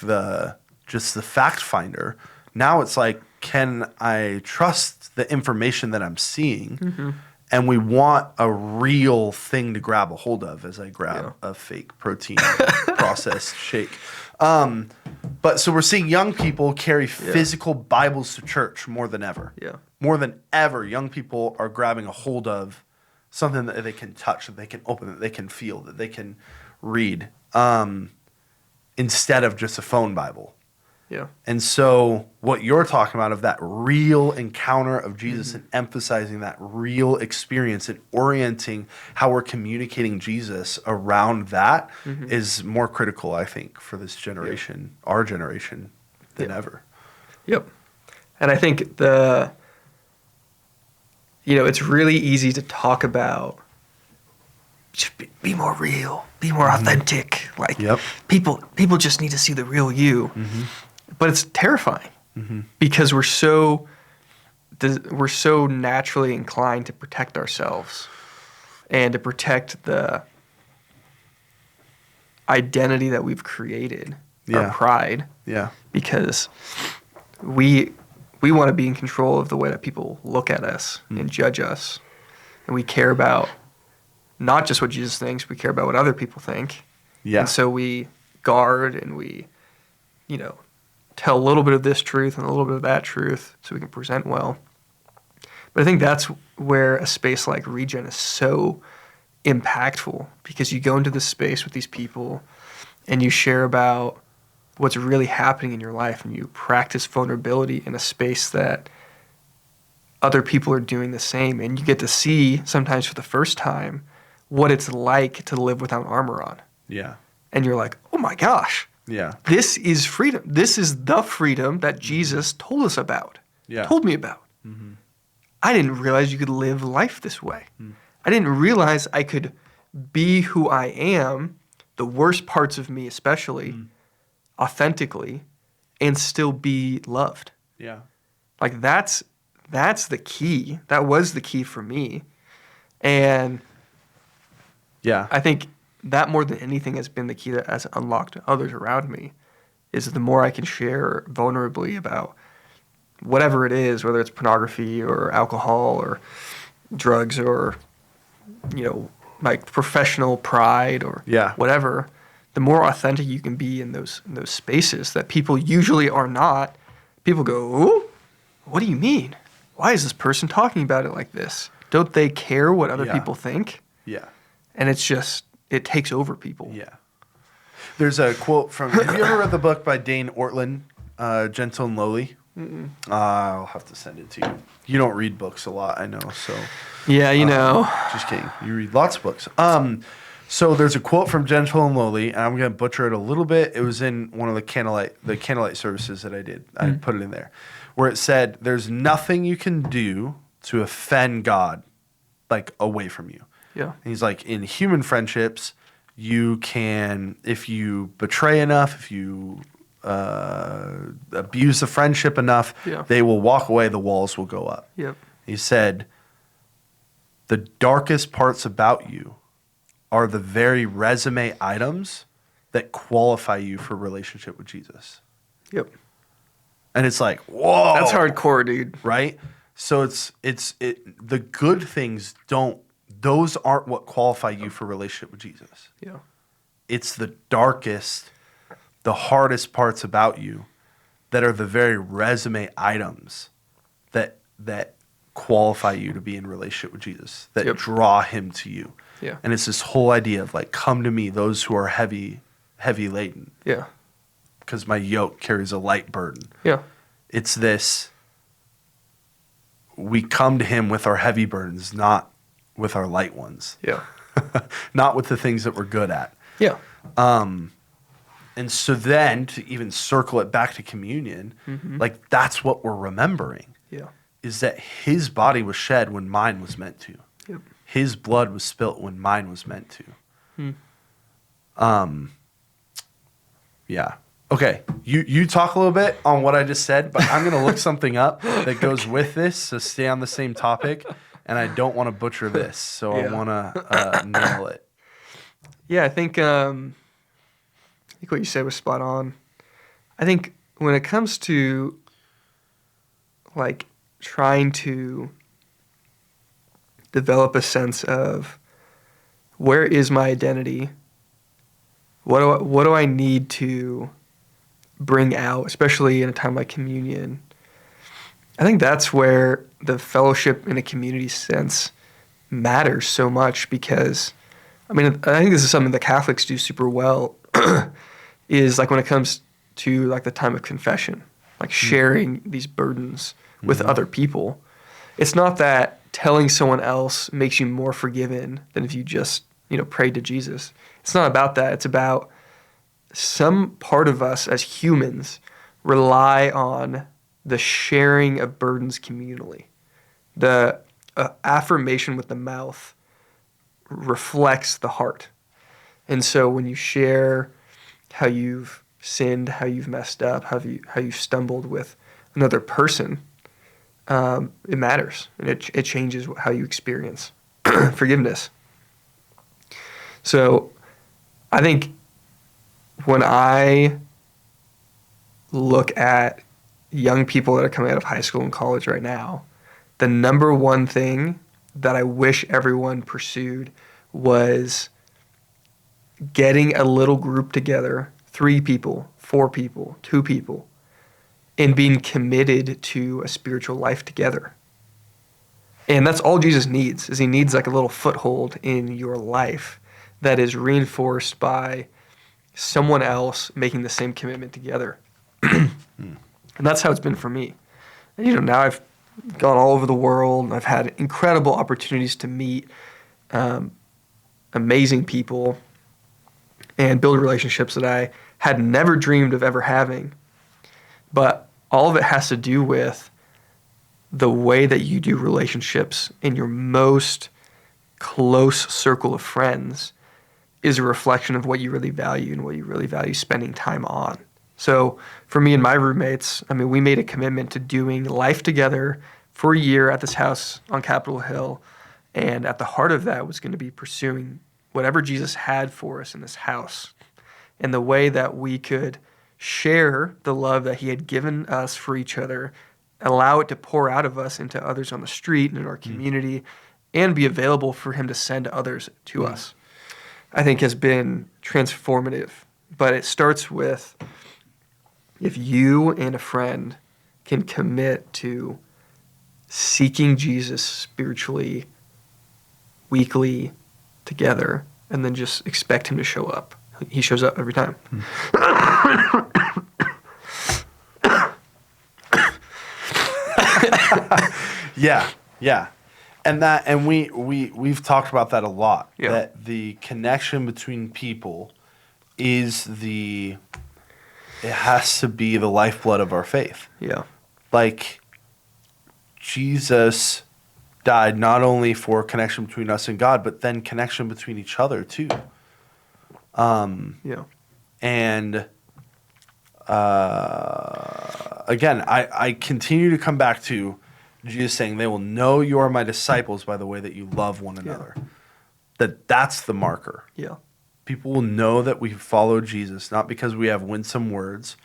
S1: just the fact finder. Now it's like, can I trust the information that I'm seeing? And we want a real thing to grab a hold of as I grab a fake protein processed shake. But so we're seeing young people carry physical Bibles to church more than ever. More than ever, young people are grabbing a hold of something that they can touch, that they can open, that they can feel, that they can read, instead of just a phone Bible. And so what you're talking about of that real encounter of Jesus and emphasizing that real experience and orienting how we're communicating Jesus around that is more critical, I think, for this generation, our generation, than ever.
S2: And I think it's really easy to talk about just be more real, be more authentic. Like people just need to see the real you. But it's terrifying because we're so naturally inclined to protect ourselves and to protect the identity that we've created, our pride. Because we want to be in control of the way that people look at us and judge us. And we care about not just what Jesus thinks, we care about what other people think. And so we guard and we, tell a little bit of this truth and a little bit of that truth so we can present well. But I think that's where a space like Regen is so impactful because you go into this space with these people and you share about what's really happening in your life and you practice vulnerability in a space that other people are doing the same. And you get to see, sometimes for the first time, what it's like to live without armor on. And you're like, oh my gosh. This is freedom. This is the freedom that Jesus told us about, told me about. I didn't realize you could live life this way. I didn't realize I could be who I am, the worst parts of me especially, authentically, and still be loved. Like that's the key. That was the key for me. And I think that more than anything has been the key that has unlocked others around me, is the more I can share vulnerably about whatever it is, whether it's pornography or alcohol or drugs or, like professional pride or whatever, the more authentic you can be in those spaces that people usually are not. People go, "Ooh, what do you mean? Why is this person talking about it like this? Don't they care what other people think?" And it's just, it takes over people.
S1: There's a quote from, have you ever read the book by Dane Ortland, Gentle and Lowly? I'll have to send it to you. You don't read books a lot, I know, so.
S2: Just
S1: kidding. You read lots of books. So there's a quote from Gentle and Lowly, and I'm going to butcher it a little bit. It was in one of the candlelight services that I did. I put it in there, where it said, there's nothing you can do to offend God, like, away from you. And he's like, in human friendships, you can, if you betray enough, if you abuse the friendship enough, they will walk away, the walls will go up. He said, the darkest parts about you are the very resume items that qualify you for relationship with Jesus. And it's like, whoa.
S2: That's hardcore, dude.
S1: Right? So it's the good things don't those aren't what qualify you for relationship with Jesus.
S2: Yeah.
S1: It's the darkest, the hardest parts about you that are the very resume items that qualify you to be in relationship with Jesus, that
S2: Yep.
S1: draw him to you.
S2: Yeah.
S1: And it's this whole idea of like, come to me, those who are heavy laden,
S2: Yeah.
S1: because my yoke carries a light burden.
S2: Yeah.
S1: It's this, we come to him with our heavy burdens, not with our light ones,
S2: Yeah.
S1: not with the things that we're good at.
S2: Yeah.
S1: And so then to even circle it back to communion, like that's what we're remembering,
S2: Yeah.
S1: is that his body was shed when mine was meant to.
S2: Yep.
S1: His blood was spilt when mine was meant to. Yeah. Okay. You talk a little bit on what I just said, but I'm going to look something up that goes with this, so stay on the same topic, and I don't want to butcher this, so
S2: Yeah.
S1: I want to nail it.
S2: Yeah, I think what you said was spot on. I think when it comes to like trying to develop a sense of where is my identity, what do I need to bring out, especially in a time like communion, I think that's where the fellowship in a community sense matters so much, because I mean, I think this is something that Catholics do super well, is like when it comes to like the time of confession, like sharing these burdens with other people. It's not that telling someone else makes you more forgiven than if you just, prayed to Jesus. It's not about that. It's about some part of us as humans rely on the sharing of burdens communally. The affirmation with the mouth reflects the heart. And so when you share how you've sinned, how you've messed up, how you've stumbled with another person, it matters, and it changes how you experience forgiveness. So I think when I look at young people that are coming out of high school and college right now, the number one thing that I wish everyone pursued was getting a little group together, 3 people, 4 people, 2 people, and being committed to a spiritual life together. And that's all Jesus needs, is he needs like a little foothold in your life that is reinforced by someone else making the same commitment together. And that's how it's been for me. And now I've gone all over the world, and I've had incredible opportunities to meet amazing people and build relationships that I had never dreamed of ever having. But all of it has to do with the way that you do relationships in your most close circle of friends is a reflection of what you really value and what you really value spending time on. So for me and my roommates, we made a commitment to doing life together for a year at this house on Capitol Hill. And at the heart of that was going to be pursuing whatever Jesus had for us in this house, and the way that we could share the love that he had given us for each other, allow it to pour out of us into others on the street and in our community, and be available for him to send others to us, I think has been transformative. But it starts with, if you and a friend can commit to seeking Jesus spiritually, weekly, together, and then just expect him to show up. He shows up every time.
S1: Yeah. And we've talked about that a lot.
S2: Yeah.
S1: That the connection between people is it has to be the lifeblood of our faith.
S2: Yeah.
S1: Like, Jesus died not only for connection between us and God, but then connection between each other too.
S2: Yeah.
S1: And again, I continue to come back to Jesus saying, they will know you are my disciples by the way that you love one another. That's the marker.
S2: Yeah.
S1: People will know that we follow Jesus, not because we have winsome words,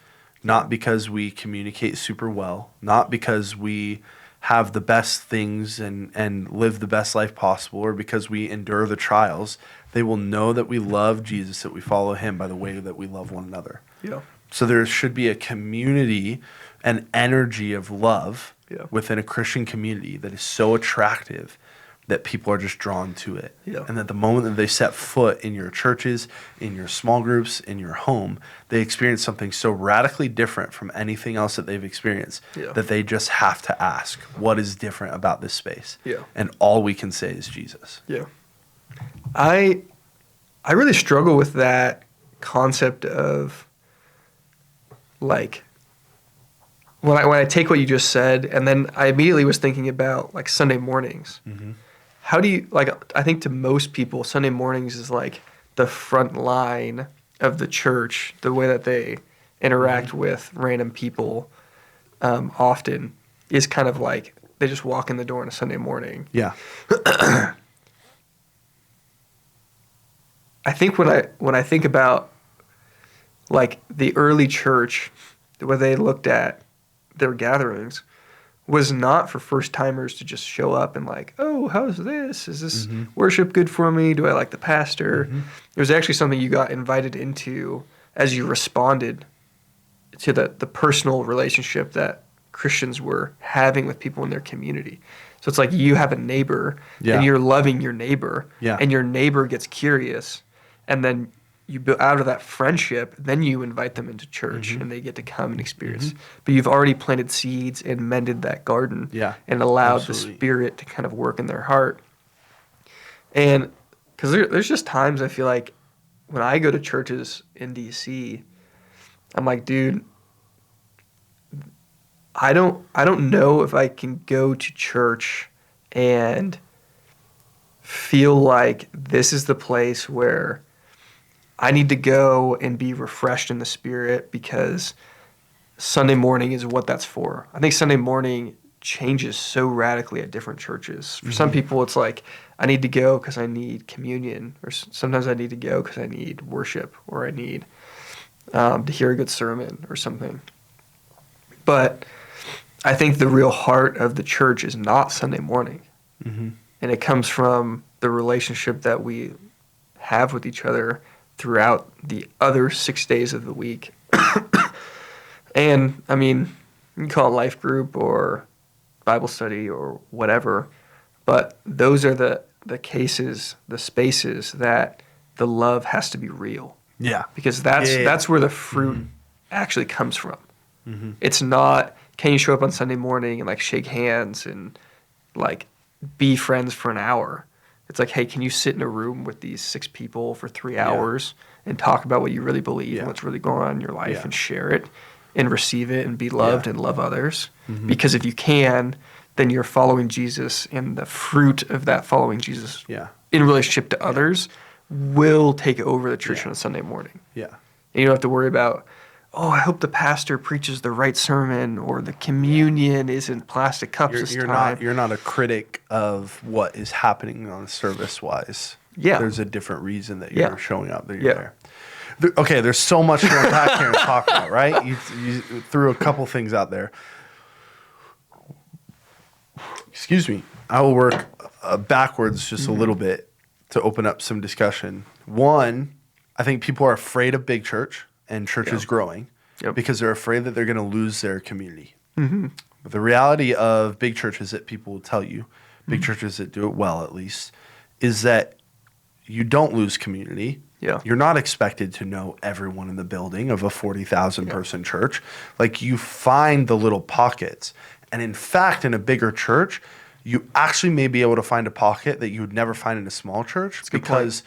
S1: not because we communicate super well, not because we have the best things and live the best life possible, or because we endure the trials, they will know that we love Jesus, that we follow him by the way that we love one another.
S2: Yeah.
S1: So there should be a community, an energy of love within a Christian community that is so attractive that people are just drawn to it.
S2: Yeah.
S1: And that the moment that they set foot in your churches, in your small groups, in your home, they experience something so radically different from anything else that they've experienced that they just have to ask, what is different about this space?
S2: Yeah.
S1: And all we can say is Jesus.
S2: Yeah. I really struggle with that concept of, like, when I take what you just said, and then I immediately was thinking about, like, Sunday mornings.
S1: Mm-hmm.
S2: How do you, like, I think to most people, Sunday mornings is like the front line of the church, the way that they interact with random people often is kind of like they just walk in the door on a Sunday morning.
S1: Yeah.
S2: I think when I think about, like, the early church, where they looked at their gatherings, was not for first timers to just show up and, like, oh, how's this? Is this worship good for me? Do I like the pastor? It was actually something you got invited into as you responded to the personal relationship that Christians were having with people in their community. So it's like you have a neighbor and you're loving your neighbor and your neighbor gets curious, and then you build out of that friendship, then you invite them into church and they get to come and experience. But you've already planted seeds and mended that garden and allowed the Spirit to kind of work in their heart. And because there's just times I feel like when I go to churches in DC, I'm like, dude, I don't know if I can go to church and feel like this is the place where I need to go and be refreshed in the Spirit, because Sunday morning is what that's for. I think Sunday morning changes so radically at different churches. For some people, it's like, I need to go because I need communion, or sometimes I need to go because I need worship, or I need to hear a good sermon or something. But I think the real heart of the church is not Sunday morning. And it comes from the relationship that we have with each other throughout the other 6 days of the week. And, I mean, you can call it life group or Bible study or whatever, but those are the cases, the spaces that the love has to be real.
S1: Yeah.
S2: Because that's where the fruit actually comes from. It's not, can you show up on Sunday morning and, like, shake hands and, like, be friends for an hour? It's like, hey, can you sit in a room with these 6 people for 3 hours and talk about what you really believe and what's really going on in your life and share it and receive it and be loved and love others? Because if you can, then you're following Jesus, and the fruit of that following Jesus in relationship to others will take over the church on a Sunday morning.
S1: Yeah.
S2: And you don't have to worry about, oh, I hope the pastor preaches the right sermon, or the communion isn't plastic cups this time.
S1: You're not a critic of what is happening on service-wise.
S2: Yeah.
S1: There's a different reason that you're showing up, that you're there. Okay, there's so much to unpack here and talk about, right? You threw a couple things out there. Excuse me. I will work backwards just a little bit to open up some discussion. One, I think people are afraid of big church and churches growing because they're afraid that they're going to lose their community. But the reality of big churches that people will tell you, big churches that do it well at least, is that you don't lose community. You're not expected to know everyone in the building of a 40,000 person church. Like, you find the little pockets. And in fact, in a bigger church, you actually may be able to find a pocket that you would never find in a small church because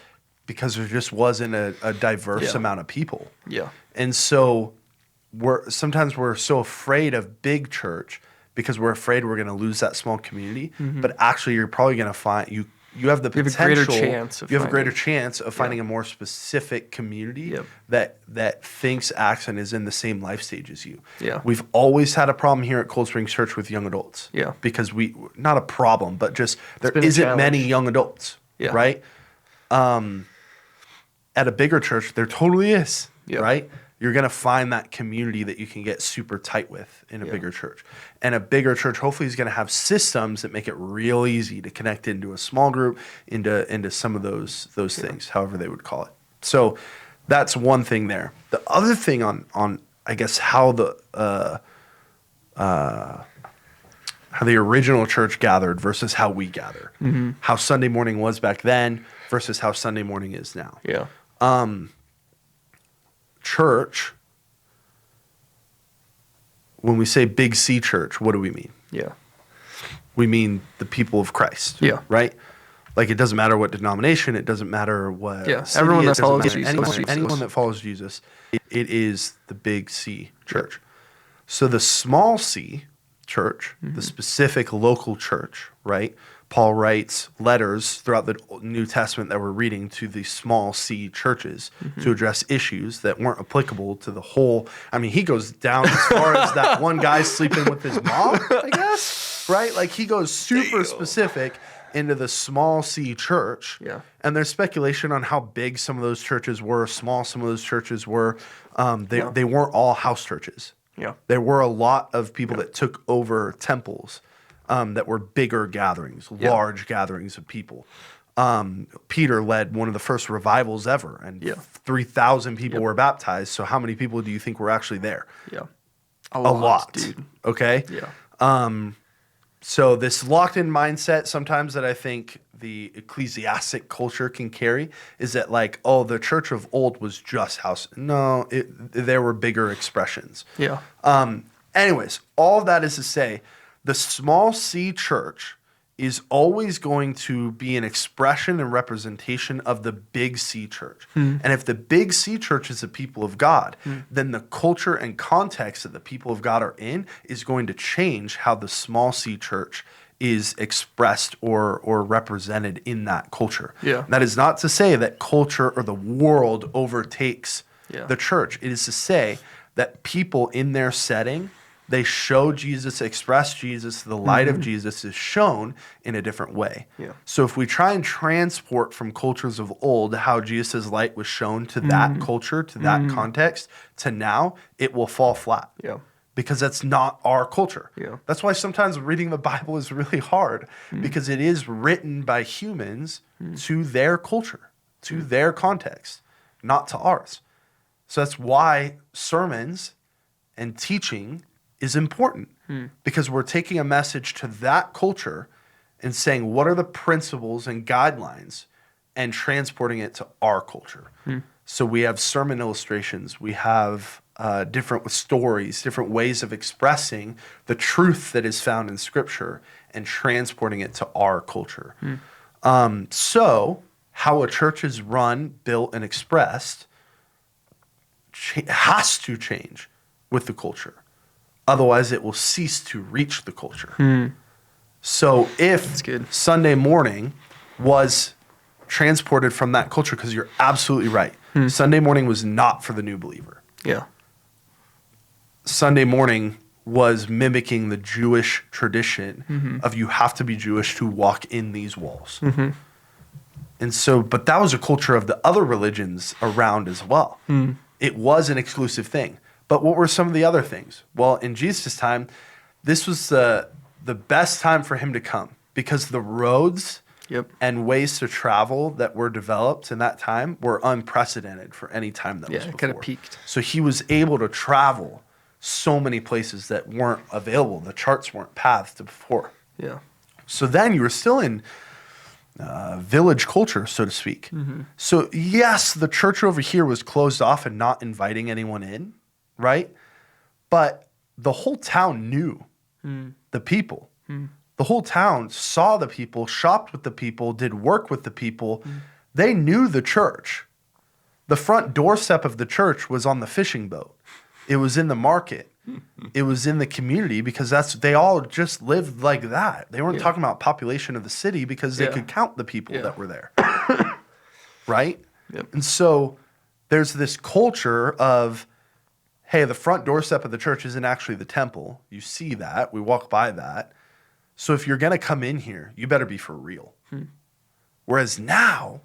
S1: there just wasn't a diverse amount of people. And so sometimes we're so afraid of big church because we're afraid we're going to lose that small community. But actually, you're probably going to find you have the potential. You have a greater chance of finding a more specific community that thinks, acts, and is in the same life stage as you. We've always had a problem here at Cold Springs Church with young adults. Because not a problem, but just there isn't many young adults. Right? At a bigger church, there totally is. Right? You're going to find that community that you can get super tight with in a
S2: Yeah.
S1: bigger church. And a bigger church hopefully is going to have systems that make it real easy to connect into a small group, into some of those things, however they would call it. So that's one thing there. The other thing on I guess how the original church gathered versus how we gather. How Sunday morning was back then versus how Sunday morning is now.
S2: Yeah.
S1: Church, when we say big C church, what do we mean?
S2: Yeah.
S1: We mean the people of Christ.
S2: Yeah.
S1: Right? Like, it doesn't matter what denomination, it doesn't matter what city,
S2: Everyone that
S1: it doesn't
S2: follows
S1: matter.
S2: Jesus.
S1: Anyone that follows Jesus, it is the big C church. So the small C church, the specific local church, right? Paul writes letters throughout the New Testament that we're reading to the small C churches to address issues that weren't applicable to the whole. I mean, he goes down as far as that one guy sleeping with his mom, I guess, right? Like, he goes super specific into the small C church.
S2: Yeah.
S1: And there's speculation on how big some of those churches were, small some of those churches were. They weren't all house churches.
S2: Yeah.
S1: There were a lot of people that took over temples that were bigger gatherings, large gatherings of people. Peter led one of the first revivals ever, and 3,000 people were baptized. So how many people do you think were actually there?
S2: Yeah.
S1: A lot,
S2: dude.
S1: Okay?
S2: Yeah.
S1: So this locked-in mindset sometimes that I think the ecclesiastic culture can carry is that, like, oh, the church of old was just house. No, there were bigger expressions.
S2: Yeah.
S1: Anyways, all of that is to say, the small C church is always going to be an expression and representation of the big C church. And if the big C church is the people of God, then the culture and context that the people of God are in is going to change how the small C church is expressed or represented in that culture.
S2: Yeah.
S1: That is not to say that culture or the world overtakes the church. It is to say that people in their setting, they show Jesus, express Jesus, the light of Jesus is shown in a different way.
S2: Yeah.
S1: So if we try and transport from cultures of old how Jesus' light was shown to that culture, to that context, to now, it will fall flat.
S2: Yeah.
S1: Because that's not our culture.
S2: Yeah.
S1: That's why sometimes reading the Bible is really hard, because it is written by humans to their culture, to their context, not to ours. So that's why sermons and teaching is important, because we're taking a message to that culture and saying, what are the principles and guidelines, and transporting it to our culture. So we have sermon illustrations, we have different stories, different ways of expressing the truth that is found in Scripture and transporting it to our culture. So how a church is run, built, and expressed has to change with the culture. Otherwise, it will cease to reach the culture. So if Sunday morning was transported from that culture, because you're absolutely right, Sunday morning was not for the new believer.
S2: Yeah.
S1: Sunday morning was mimicking the Jewish tradition of you have to be Jewish to walk in these walls. And so, but that was a culture of the other religions around as well. It was an exclusive thing. But what were some of the other things? Well, in Jesus' time, this was the best time for him to come, because the roads and ways to travel that were developed in that time were unprecedented for any time that was before.
S2: Yeah, it kind of peaked.
S1: So he was able to travel so many places that weren't available. The charts weren't pathed to before.
S2: Yeah.
S1: So then you were still in village culture, so to speak. So yes, the church over here was closed off and not inviting anyone in, right? But the whole town knew the people. The whole town saw the people, shopped with the people, did work with the people. They knew the church. The front doorstep of the church was on the fishing boat. It was in the market. It was in the community, because they all just lived like that. They weren't talking about population of the city, because they could count the people that were there. Right? And so there's this culture of, hey, the front doorstep of the church isn't actually the temple. You see that. We walk by that. So if you're going to come in here, you better be for real. Whereas now,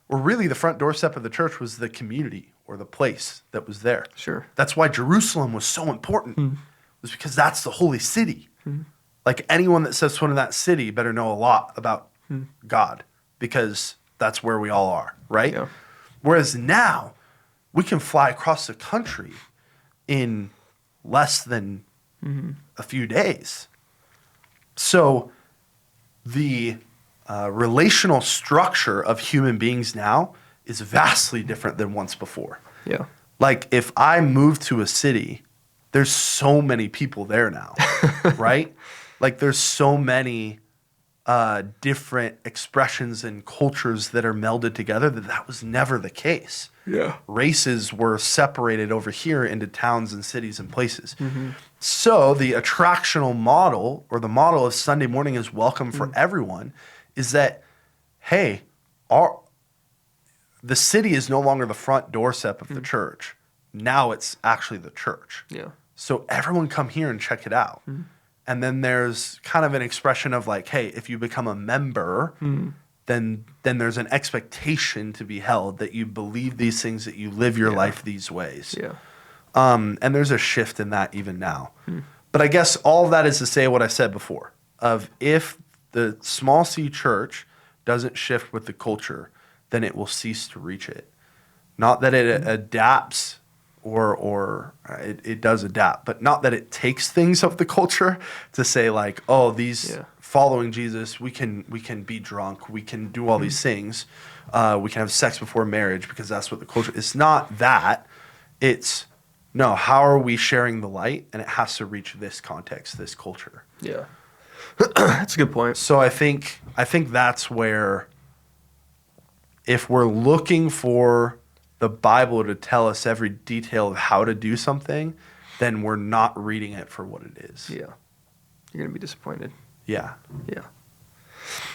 S1: or really the front doorstep of the church was the community or the place that was there.
S2: Sure.
S1: That's why Jerusalem was so important. Was because that's the holy city. Like anyone that steps foot in that city better know a lot about God, because that's where we all are, right?
S2: Yeah.
S1: Whereas now we can fly across the country in less than a few days. So the relational structure of human beings now is vastly different than once before.
S2: Yeah.
S1: Like if I move to a city, there's so many people there now, right? Like there's so many different expressions and cultures that are melded together that was never the case.
S2: Yeah.
S1: Races were separated over here into towns and cities and places. So the attractional model, or the model of Sunday morning is welcome for everyone, is that, hey, the city is no longer the front doorstep of the church. Now it's actually the church.
S2: Yeah.
S1: So everyone come here and check it out. And then there's kind of an expression of like, hey, if you become a member, then there's an expectation to be held that you believe these things, that you live your life these ways.
S2: Yeah.
S1: And there's a shift in that even now. But I guess all of that is to say what I said before, of if the small c church doesn't shift with the culture, then it will cease to reach it. Not that it adapts or it does adapt, but not that it takes things of the culture to say like, oh, these following Jesus, we can be drunk, we can do all these things, we can have sex before marriage because that's what the culture. It's not that. It's no. How are we sharing the light? And it has to reach this context, this culture.
S2: Yeah. That's a good point.
S1: So I think that's where, if we're looking for the Bible to tell us every detail of how to do something, then we're not reading it for what it is.
S2: Yeah. You're going to be disappointed.
S1: Yeah.
S2: Yeah.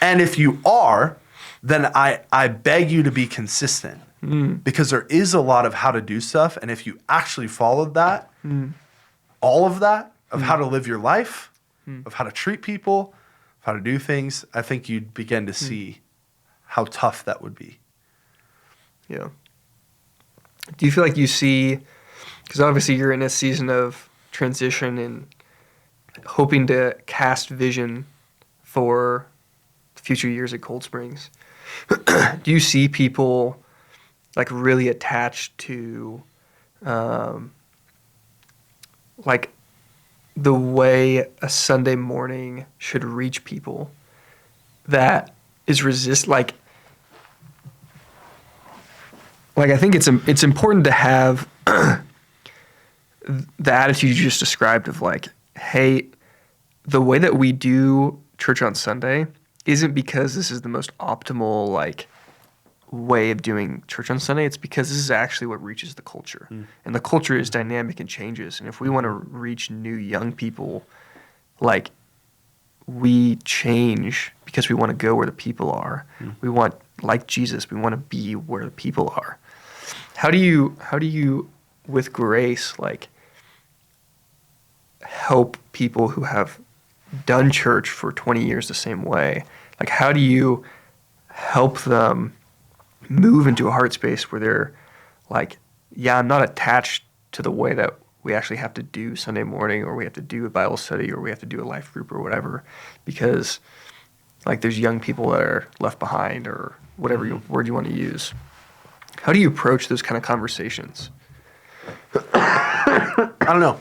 S1: And if you are, then I beg you to be consistent, because there is a lot of how to do stuff. And if you actually followed that, all of that, of how to live your life, of how to treat people, of how to do things, I think you'd begin to see how tough that would be.
S2: Yeah. Do you feel like you see, because obviously you're in a season of transition and hoping to cast vision for future years at Cold Springs, do you see people like really attached to like the way a Sunday morning should reach people that is like I think it's important to have the attitude you just described of like, hey, the way that we do church on Sunday isn't because this is the most optimal like way of doing church on Sunday. It's because this is actually what reaches the culture. And the culture is dynamic and changes. And if we want to reach new young people, like we change because we want to go where the people are. We want, like Jesus, we want to be where the people are. How do you with grace like help people who have done church for 20 years the same way? Like how do you help them move into a heart space where they're like, yeah, I'm not attached to the way that we actually have to do Sunday morning, or we have to do a Bible study, or we have to do a life group or whatever, because like there's young people that are left behind, or whatever word you want to use. How do you approach those kind of conversations?
S1: I don't know.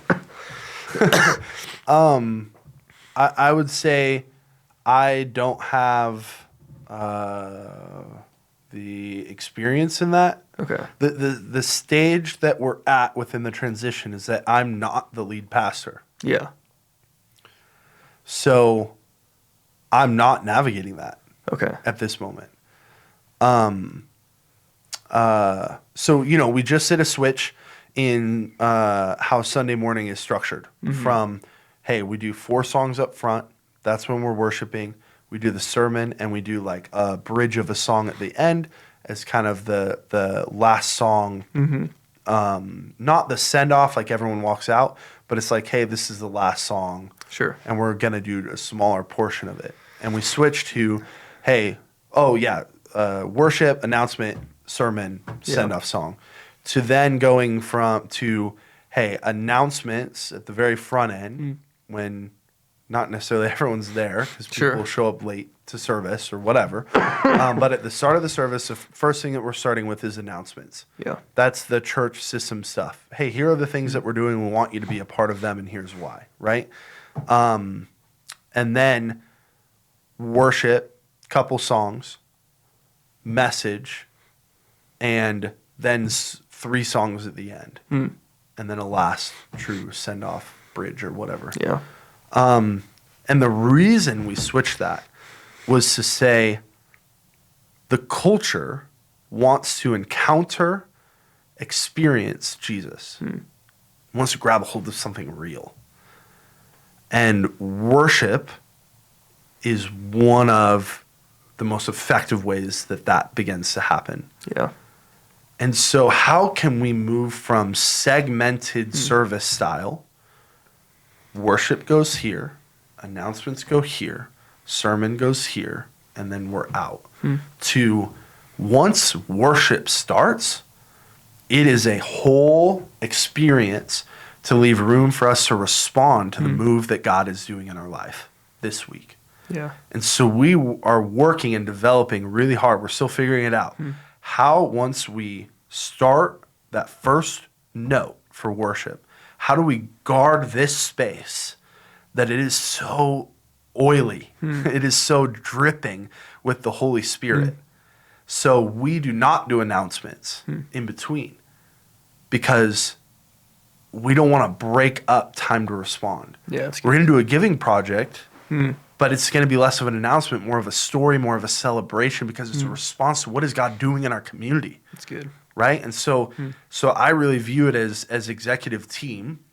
S1: I would say I don't have the experience in that.
S2: Okay.
S1: The stage that we're at within the transition is that I'm not the lead pastor.
S2: Yeah.
S1: So I'm not navigating that
S2: Okay.
S1: at this moment. So, we just did a switch in how Sunday morning is structured from, hey, we do 4 songs up front. That's when we're worshiping. We do the sermon, and we do like a bridge of a song at the end as kind of the last song. Not the send-off, like everyone walks out, but it's like, hey, this is the last song.
S2: Sure.
S1: And we're going to do a smaller portion of it. And we switch to, hey, worship, announcement, sermon, send-off song. to then going to, hey, announcements at the very front end when not necessarily everyone's there because
S2: Sure.
S1: people show up late to service or whatever. But at the start of the service, the first thing that we're starting with is announcements.
S2: Yeah.
S1: That's the church system stuff. Hey, here are the things that we're doing. We want you to be a part of them, and here's why, right? And then worship, couple songs, message, and then 3 songs at the end. And then a last true send-off bridge or whatever.
S2: Yeah.
S1: And the reason we switched that was to say the culture wants to encounter, experience Jesus. Wants to grab a hold of something real. And worship is one of the most effective ways that that begins to happen.
S2: Yeah.
S1: And so how can we move from segmented service style, worship goes here, announcements go here, sermon goes here, and then we're out, to once worship starts, it is a whole experience to leave room for us to respond to the move that God is doing in our life this week.
S2: Yeah.
S1: And so we are working and developing really hard. We're still figuring it out. How, once we start that first note for worship, how do we guard this space that it is so oily, it is so dripping with the Holy Spirit? So we do not do announcements in between because we don't want to break up time to respond.
S2: Yeah. It's
S1: We're going to do a giving project, but it's going to be less of an announcement, more of a story, more of a celebration because it's a response to what is God doing in our community.
S2: That's good.
S1: Right? And so I really view it as executive team,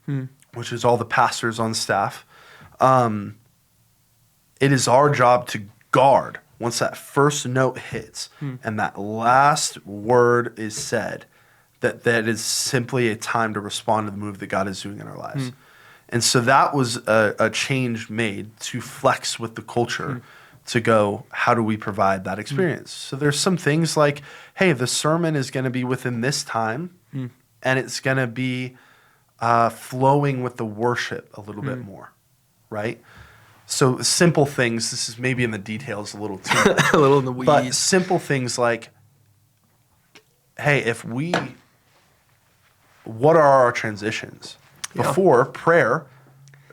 S1: which is all the pastors on staff. It is our job to guard once that first note hits and that last word is said, that is simply a time to respond to the move that God is doing in our lives. And so that was a change made to flex with the culture to go, how do we provide that experience? So there's some things like, hey, the sermon is going to be within this time and it's going to be flowing with the worship a little bit more, right? So simple things, this is maybe in the details a little too much.
S2: A little in the weeds.
S1: But simple things like, hey, what are our transitions?
S2: Yeah.
S1: Before, prayer,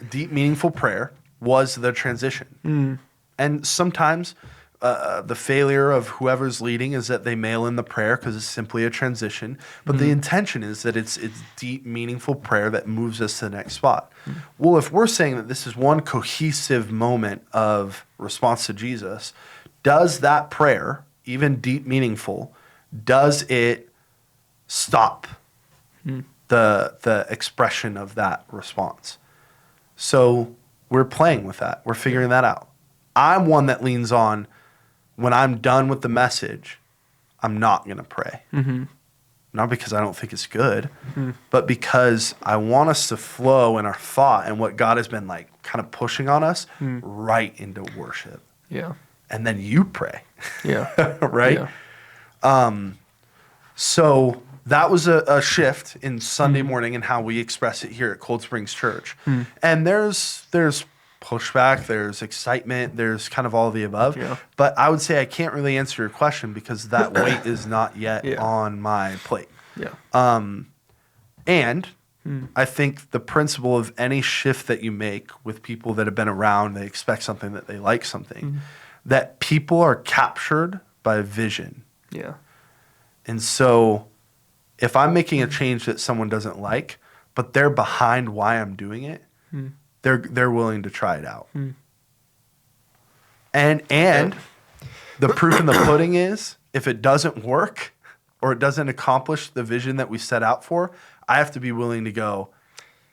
S1: deep, meaningful prayer, was the transition. And sometimes the failure of whoever's leading is that they mail in the prayer because it's simply a transition. But the intention is that it's deep, meaningful prayer that moves us to the next spot. Well, if we're saying that this is one cohesive moment of response to Jesus, does that prayer, even deep, meaningful, does it stop the expression of that response? So we're playing with that. We're figuring that out. I'm one that leans on, when I'm done with the message, I'm not going to pray. Not because I don't think it's good, but because I want us to flow in our thought and what God has been like kind of pushing on us right into worship.
S2: Yeah.
S1: And then you pray.
S2: Yeah.
S1: Right?
S2: Yeah.
S1: So that was a shift in Sunday morning and how we express it here at Cold Springs Church. And there's pushback, there's excitement, there's kind of all of the above.
S2: Yeah.
S1: But I would say I can't really answer your question because that weight is not yet on my plate.
S2: Yeah.
S1: And I think the principle of any shift that you make with people that have been around, they expect something, that they like something, that people are captured by vision.
S2: Yeah.
S1: And so if I'm making a change that someone doesn't like, but they're behind why I'm doing it, they're willing to try it out. And the proof in the pudding is, if it doesn't work or it doesn't accomplish the vision that we set out for, I have to be willing to go,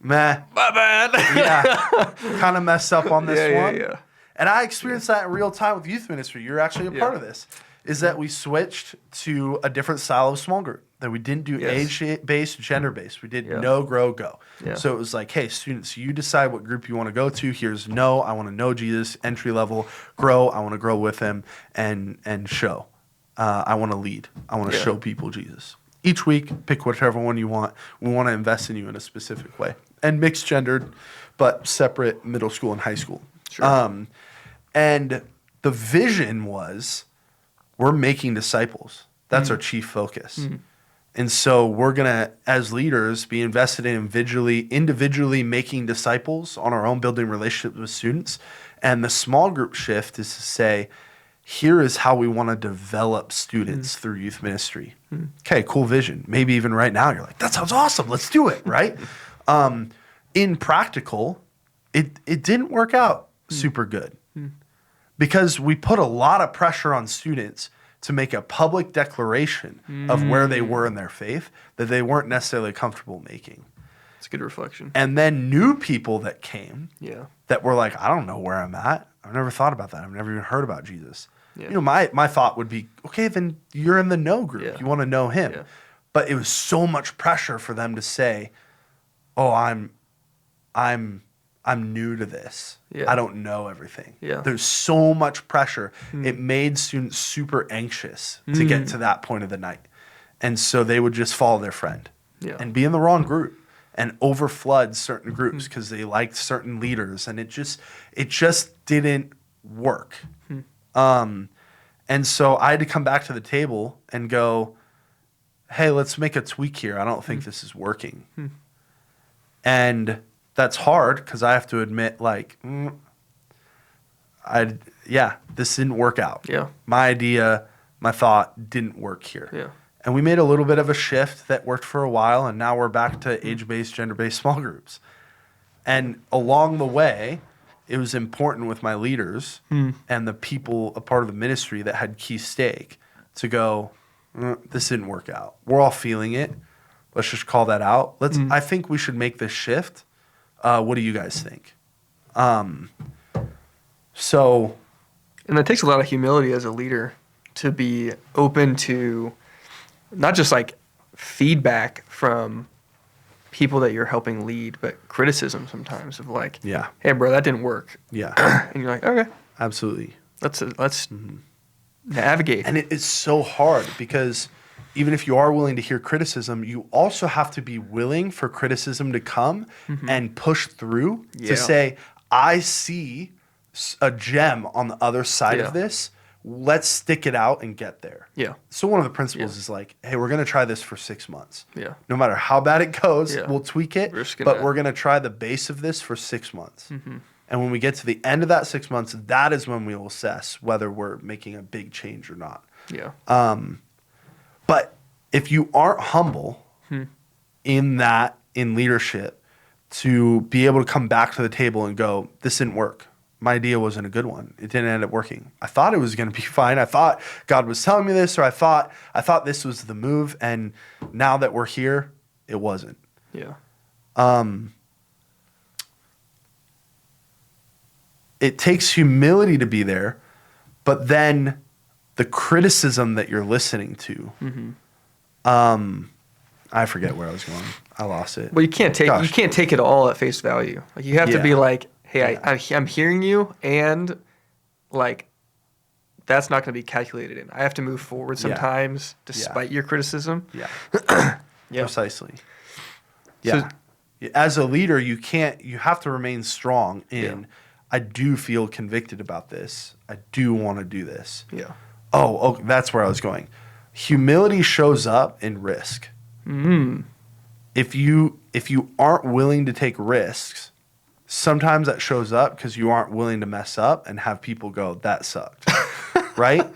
S1: meh.
S2: My bad.
S1: Yeah, kind of messed up on this one.
S2: Yeah.
S1: And I experienced that in real time with youth ministry. You're actually a part of this. Is that we switched to a different style of small group. That we didn't do age-based, gender-based. We did know, grow, go. Yeah. So it was like, hey, students, you decide what group you want to go to. Here's know. I want to know Jesus. Entry level. Grow. I want to grow with him and show. I want to lead. I want to show people Jesus. each week, pick whichever one you want. We want to invest in you in a specific way. And mixed gendered, but separate middle school and high school.
S2: Sure.
S1: And the vision was we're making disciples. That's our chief focus. And so we're going to, as leaders, be invested in individually making disciples on our own, building relationships with students. And the small group shift is to say, here is how we want to develop students through youth ministry. Okay, cool vision. Maybe even right now you're like, that sounds awesome. Let's do it, right? In practical, it didn't work out super good because we put a lot of pressure on students to make a public declaration of where they were in their faith that they weren't necessarily comfortable making.
S2: It's a good reflection.
S1: And then new people that came
S2: Yeah.
S1: that were like, I don't know where I'm at. I've never thought about that. I've never even heard about Jesus.
S2: Yeah.
S1: You know, my thought would be, okay, then you're in the know group.
S2: Yeah.
S1: You want to know him.
S2: Yeah.
S1: But it was so much pressure for them to say, oh, I'm new to this.
S2: Yeah.
S1: I don't know everything.
S2: Yeah.
S1: There's so much pressure. It made students super anxious to get to that point of the night. And so they would just follow their friend
S2: Yeah.
S1: and be in the wrong group and overflood certain groups because they liked certain leaders. And it just didn't work. And so I had to come back to the table and go, hey, let's make a tweak here. I don't think this is working. And that's hard because I have to admit, like, this didn't work out.
S2: Yeah.
S1: My idea, my thought didn't work here.
S2: Yeah.
S1: And we made a little bit of a shift that worked for a while, and now we're back to age-based, gender-based small groups. And along the way, it was important with my leaders and the people, a part of the ministry that had key stake, to go, this didn't work out. We're all feeling it. Let's just call that out. I think we should make this shift. What do you guys think? So,
S2: And it takes a lot of humility as a leader to be open to not just like feedback from people that you're helping lead, but criticism sometimes of like,
S1: yeah,
S2: hey, bro, that didn't work.
S1: yeah,
S2: And you're like, okay,
S1: absolutely.
S2: let's navigate.
S1: And it's so hard because even if you are willing to hear criticism, you also have to be willing for criticism to come and push through
S2: Yeah.
S1: to say, I see a gem on the other side
S2: Yeah.
S1: of this. Let's stick it out and get there.
S2: Yeah.
S1: So one of the principles is like, hey, we're going to try this for 6 months.
S2: Yeah.
S1: No matter how bad it goes,
S2: Yeah.
S1: we'll tweak it,
S2: We're just
S1: but
S2: gonna-
S1: we're going to try the base of this for 6 months. And when we get to the end of that 6 months, that is when we will assess whether we're making a big change or not.
S2: Yeah.
S1: But if you aren't humble in leadership, to be able to come back to the table and go, this didn't work. My idea wasn't a good one. It didn't end up working. I thought it was going to be fine. I thought God was telling me this, or I thought this was the move. And now that we're here, it wasn't.
S2: Yeah.
S1: It takes humility to be there, but then the criticism that you're listening to. I forget where I was going. I lost it.
S2: Well, you can't take it all at face value. Like you have to be
S1: Yeah.
S2: like, hey,
S1: Yeah.
S2: I'm hearing you, and like that's not going to be calculated in. I have to move forward sometimes despite your criticism.
S1: Yeah.
S2: Yeah.
S1: Precisely. Yeah. As a leader, you have to remain strong in, I do feel convicted about this. I do want to do this.
S2: Yeah.
S1: Oh, that's where I was going. Humility shows up in risk. If you aren't willing to take risks, sometimes that shows up because you aren't willing to mess up and have people go, that sucked. Right?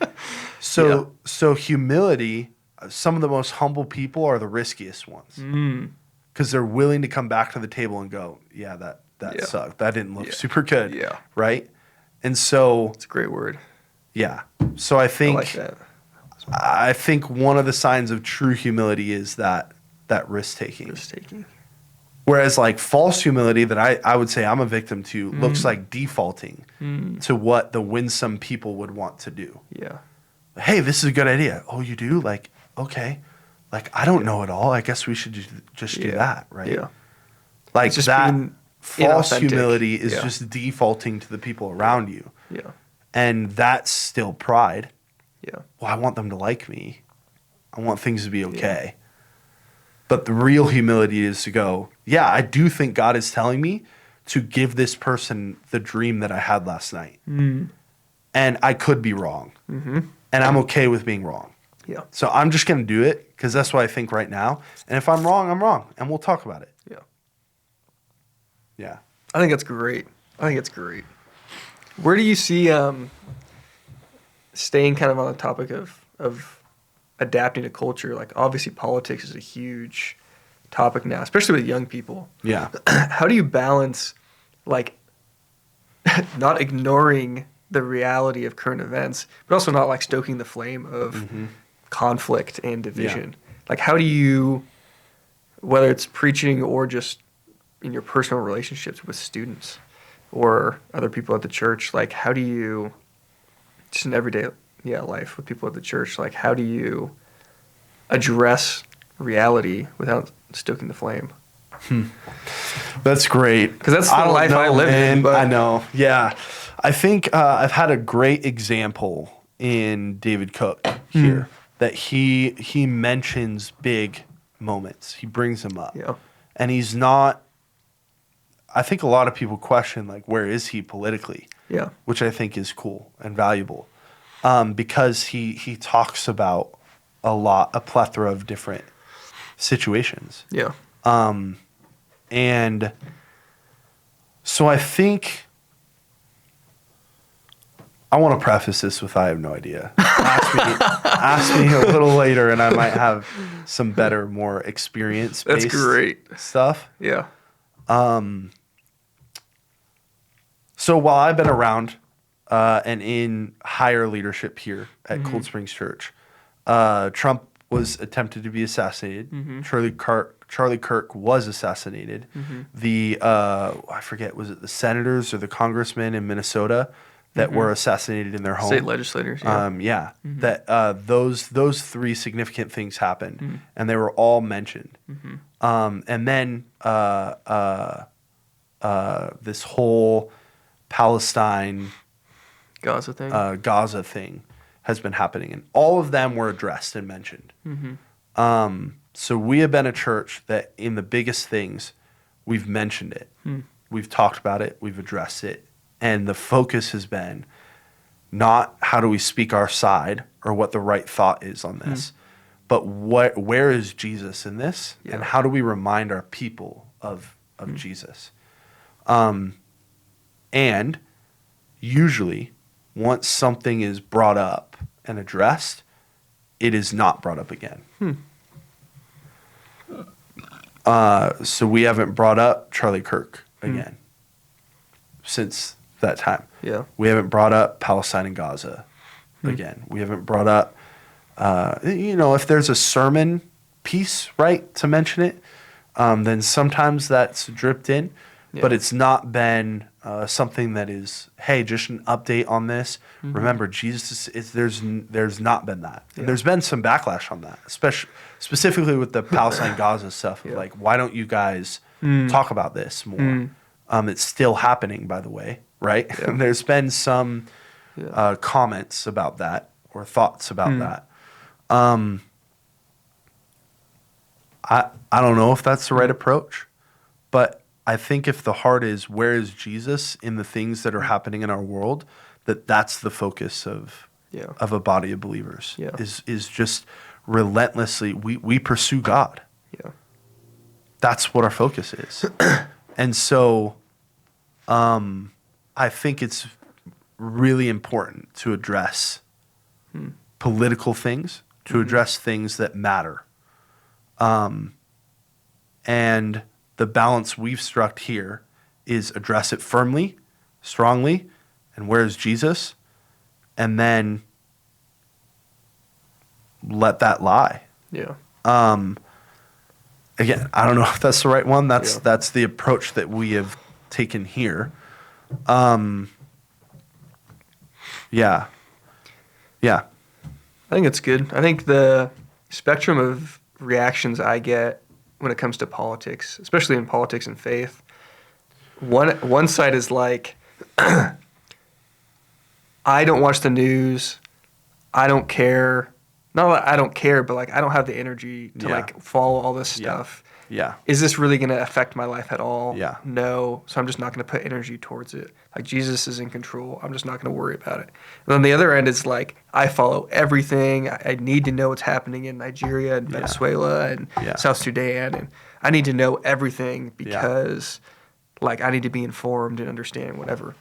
S1: So humility, some of the most humble people are the riskiest ones. Because they're willing to come back to the table and go, yeah, that sucked. That didn't look super good.
S2: Yeah.
S1: Right? And so,
S2: It's a great word.
S1: yeah. So I think
S2: like that.
S1: I think one of the signs of true humility is that risk taking.
S2: Risk taking.
S1: Whereas like false humility that I would say I'm a victim to looks like defaulting to what the winsome people would want to do.
S2: Yeah.
S1: Hey, this is a good idea. Oh, you do? Like, okay. Like, I don't know it all. I guess we should just do that, right?
S2: Yeah.
S1: Like
S2: It's just
S1: that
S2: being
S1: false
S2: inauthentic.
S1: humility is
S2: Yeah.
S1: just defaulting to the people around you.
S2: Yeah.
S1: And that's still pride.
S2: Yeah.
S1: Well, I want them to like me. I want things to be okay. But the real humility is to go, yeah, I do think God is telling me to give this person the dream that I had last night. And I could be wrong. And I'm okay with being wrong.
S2: Yeah.
S1: So I'm just going to do it because that's what I think right now. And if I'm wrong, I'm wrong. And we'll talk about it.
S2: Yeah.
S1: Yeah.
S2: I think that's great. Where do you see, staying kind of on the topic of adapting to culture, like obviously politics is a huge topic now, especially with young people.
S1: Yeah.
S2: How do you balance, like, not ignoring the reality of current events, but also not like stoking the flame of conflict and division? Like, how do you, whether it's preaching or just in your personal relationships with students or other people at the church, like, how do you, just in everyday life with people at the church, like, how do you address reality without stoking the flame?
S1: That's great.
S2: Because that's the life I live in. But
S1: I know. Yeah. I think I've had a great example in David Cook here that he mentions big moments. He brings them up.
S2: Yeah.
S1: And he's not, I think a lot of people question, like, where is he politically?
S2: Yeah.
S1: Which I think is cool and valuable because he talks about a plethora of different situations.
S2: Yeah.
S1: And so I think I want to preface this with I have no idea. Ask me a little later, and I might have some better, more experience-based
S2: That's great
S1: stuff.
S2: Yeah.
S1: So while I've been around and in higher leadership here at Cold Springs Church, Trump was attempted to be assassinated. Charlie Kirk was assassinated. The I forget, was it the senators or the congressmen in Minnesota that were assassinated in their home?
S2: State legislators. Yeah.
S1: That those three significant things happened, and they were all mentioned. And then this whole Palestine
S2: Gaza thing.
S1: Has been happening, and all of them were addressed and mentioned. So we have been a church that in the biggest things, we've mentioned it. We've talked about it. We've addressed it. And the focus has been not how do we speak our side or what the right thought is on this, but where is Jesus in this?
S2: Yeah.
S1: And how do we remind our people of Jesus? And usually, once something is brought up and addressed, it is not brought up again. So we haven't brought up Charlie Kirk again since that time.
S2: Yeah.
S1: We haven't brought up Palestine and Gaza again. We haven't brought up, if there's a sermon piece, right, to mention it, then sometimes that's dripped in. Yeah. But it's not been something that is, hey, just an update on this. Remember, Jesus there's not been that. Yeah. There's been some backlash on that, specifically with the Palestine Gaza stuff. Of like, why don't you guys talk about this more? It's still happening, by the way, right? Yeah. There's been some comments about that or thoughts about that. I don't know if that's the right approach, but I think if the heart is where is Jesus in the things that are happening in our world, that's the focus of a body of believers. Yeah. Is just relentlessly we pursue God.
S2: Yeah.
S1: That's what our focus is. And so I think it's really important to address political things, to address things that matter. And the balance we've struck here is address it firmly, strongly, and where's Jesus? And then let that lie.
S2: Yeah.
S1: Again, I don't know if that's the right one. That's the approach that we have taken here. Yeah.
S2: I think it's good. I think the spectrum of reactions I get when it comes to politics, especially in politics and faith, one side is like, I don't watch the news, I don't care, not that I don't care, but like I don't have the energy to
S1: Yeah.
S2: like follow all this
S1: Yeah.
S2: stuff.
S1: Yeah.
S2: Is this really going to affect my life at all?
S1: Yeah.
S2: No. So I'm just not going to put energy towards it. Like Jesus is in control. I'm just not going to worry about it. And then the other end is like I follow everything. I need to know what's happening in Nigeria and Venezuela and South Sudan, and I need to know everything because like I need to be informed and understand whatever.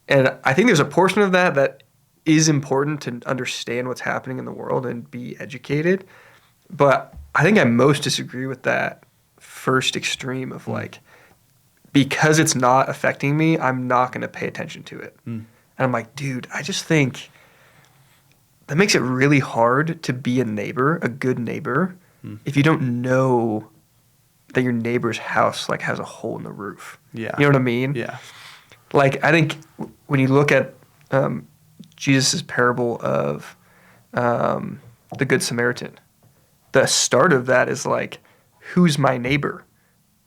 S2: And I think there's a portion of that is important to understand what's happening in the world and be educated. But I think I most disagree with that first extreme of like, because it's not affecting me, I'm not going to pay attention to it. And I'm like, dude, I just think that makes it really hard to be a neighbor, a good neighbor, if you don't know that your neighbor's house like has a hole in the roof.
S1: Yeah.
S2: You know what I mean?
S1: Yeah.
S2: Like, I think when you look at Jesus' parable of the Good Samaritan, the start of that is like, who's my neighbor?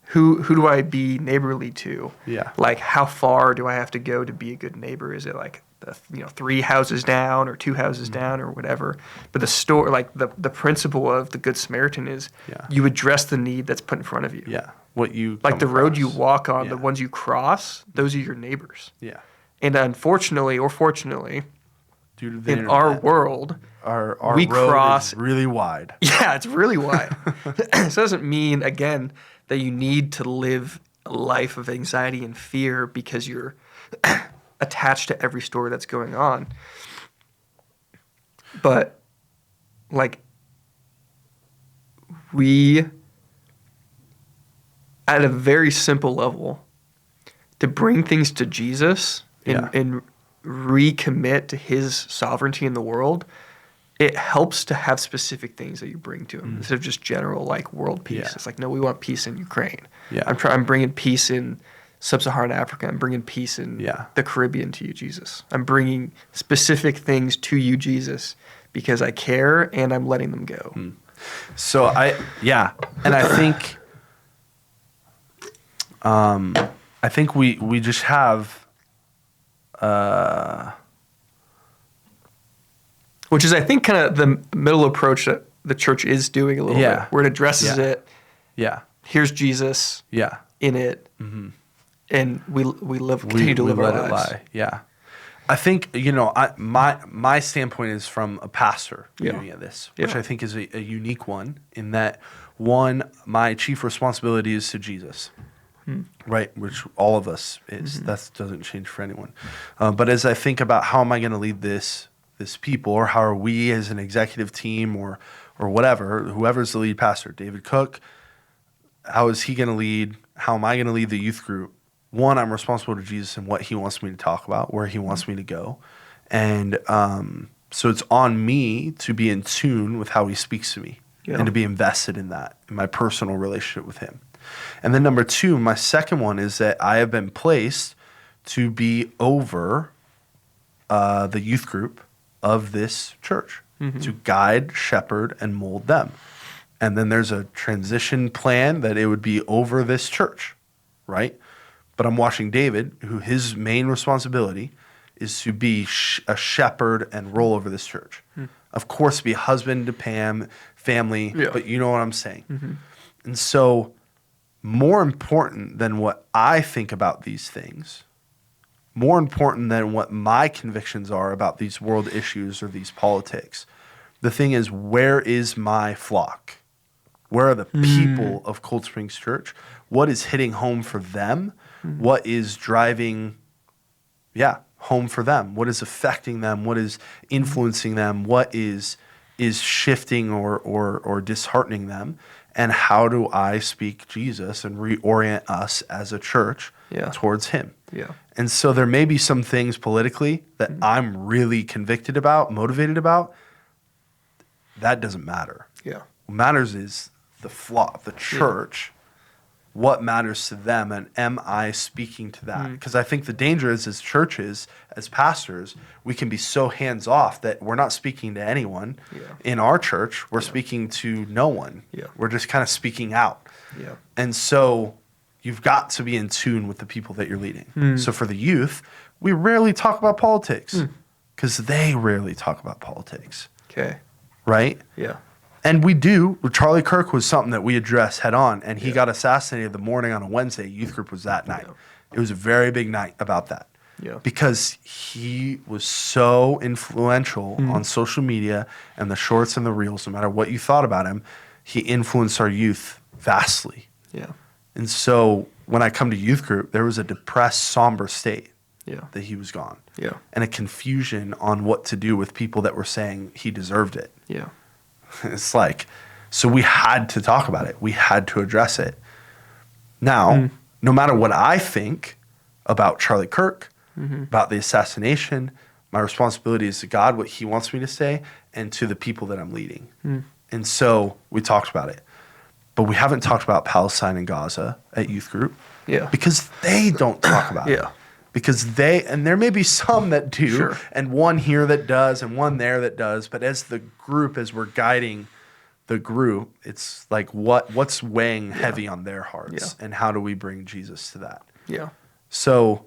S2: Who do I be neighborly to?
S1: Yeah.
S2: Like, how far do I have to go to be a good neighbor? Is it like 3 houses down or 2 houses down or whatever? But the principle of the Good Samaritan is you address the need that's put in front of you.
S1: Yeah. What you
S2: Like the road you
S1: across.
S2: walk on, the ones you cross, those are your neighbors.
S1: Yeah.
S2: And unfortunately or fortunately,
S1: Due to the
S2: in
S1: internet,
S2: our world,
S1: our
S2: we
S1: road
S2: cross-
S1: is really wide.
S2: yeah, it's really wide. This doesn't mean, again, that you need to live a life of anxiety and fear because you're attached to every story that's going on. But, like, we, at a very simple level, to bring things to Jesus and recommit to his sovereignty in the world, it helps to have specific things that you bring to him instead of just general like world peace.
S1: Yeah.
S2: It's like, no, we want peace in Ukraine.
S1: Yeah.
S2: I'm bringing peace in sub-Saharan Africa. I'm bringing peace in
S1: Yeah.
S2: the Caribbean to you, Jesus. I'm bringing specific things to you, Jesus, because I care and I'm letting them go.
S1: So and I think we just have
S2: Which is, I think, kind of the middle approach that the church is doing a little bit, where it addresses it.
S1: Yeah.
S2: Here's Jesus
S1: Yeah.
S2: in it, and we continue to live our lives.
S1: Lie. Yeah. I think, my standpoint is from a pastor viewing at this, which I think is a unique one in that, one, my chief responsibility is to Jesus, right? Which all of us is. That doesn't change for anyone. But as I think about how am I going to lead this people, or how are we as an executive team or whatever, whoever's the lead pastor, David Cook, how is he going to lead? How am I going to lead the youth group? One, I'm responsible to Jesus and what he wants me to talk about, where he wants me to go. And so it's on me to be in tune with how he speaks to me and to be invested in that, in my personal relationship with him. And then number two, my second one is that I have been placed to be over the youth group of this church, to guide, shepherd, and mold them. And then there's a transition plan that it would be over this church, right? But I'm watching David, who his main responsibility is to be a shepherd and roll over this church. Of course, be a husband to Pam, family, but you know what I'm saying. And so more important than what I think about these things, more important than what my convictions are about these world issues or these politics, the thing is, where is my flock? Where are the people of Cold Springs Church? What is hitting home for them? What is driving, home for them? What is affecting them? What is influencing them? What is shifting or disheartening them? And how do I speak Jesus and reorient us as a church towards him?
S2: Yeah.
S1: And so there may be some things politically that I'm really convicted about, motivated about. That doesn't matter.
S2: Yeah.
S1: What matters is the flock, the church. What matters to them, and am I speaking to that? Because I think the danger is, as churches, as pastors, we can be so hands off that we're not speaking to anyone. In our church, we're speaking to no one. We're just kind of speaking out. And so you've got to be in tune with the people that you're leading. So for the youth, we rarely talk about politics because they rarely talk about politics.
S2: Okay.
S1: right?
S2: Yeah.
S1: And we do. Charlie Kirk was something that we addressed head on, and he got assassinated the morning on a Wednesday. Youth group was that night.
S2: Yeah.
S1: It was a very big night about that.
S2: Yeah.
S1: Because he was so influential on social media and the shorts and the reels, no matter what you thought about him, he influenced our youth vastly.
S2: Yeah.
S1: And so when I come to youth group, there was a depressed, somber state that he was gone.
S2: Yeah.
S1: And a confusion on what to do with people that were saying he deserved it.
S2: Yeah.
S1: It's like, so we had to talk about it. We had to address it. Now, no matter what I think about Charlie Kirk, about the assassination, my responsibility is to God, what he wants me to say, and to the people that I'm leading. And so we talked about it. But we haven't talked about Palestine and Gaza at youth group.
S2: Yeah.
S1: Because they don't talk about it. Because and there may be some that do, and one here that does, and one there that does. But as the group, as we're guiding the group, it's like what's weighing heavy on their hearts, and how do we bring Jesus to that?
S2: Yeah.
S1: So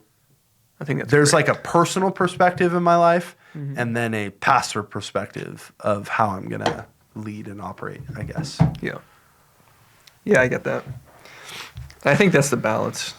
S2: I think that's
S1: there's
S2: great.
S1: like a personal perspective in my life, and then a pastor perspective of how I'm gonna lead and operate, I guess.
S2: Yeah. Yeah, I get that. I think that's the balance.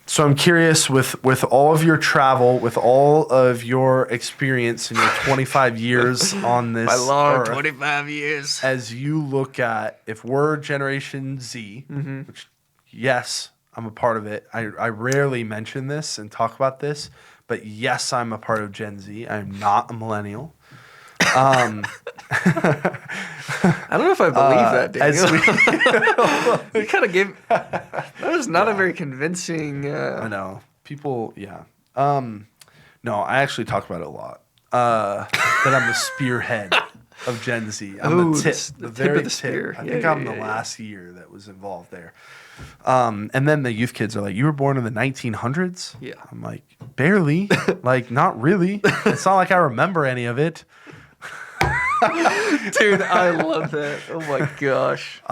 S1: So I'm curious, with all of your travel, with all of your experience in your 25 years on this
S2: My long
S1: earth,
S2: 25 years.
S1: as you look at, if we're Generation Z, which, yes, I'm a part of it. I rarely mention this and talk about this, but yes, I'm a part of Gen Z. I'm not a millennial.
S2: I don't know if I believe that, Daniel. You kind of gave. That was not a very convincing.
S1: I know. People, no, I actually talk about it a lot. That I'm the spearhead of Gen Z. I'm the tip, the very
S2: of the spear.
S1: I think I'm the last year that was involved there. And then the youth kids are like, "You were born in the 1900s?"
S2: Yeah.
S1: I'm like, barely. Like, not really. It's not like I remember any of it.
S2: Dude, I love that. Oh my gosh.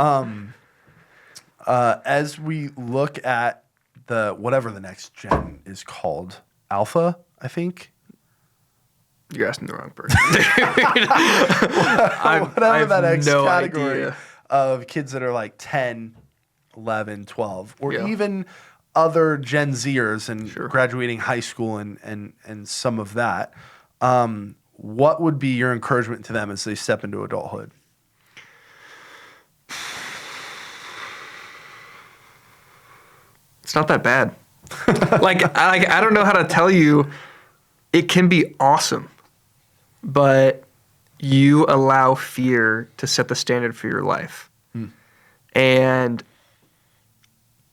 S1: As we look at whatever the next gen is called, Alpha, I think.
S2: You're asking the wrong person.
S1: Whatever that next
S2: no
S1: category
S2: idea.
S1: of kids that are like 10, 11, 12, or
S2: Yeah.
S1: even other Gen Zers and
S2: Sure.
S1: graduating high school and some of that. What would be your encouragement to them as they step into adulthood?
S2: It's not that bad. I don't know how to tell you. It can be awesome, but you allow fear to set the standard for your life. And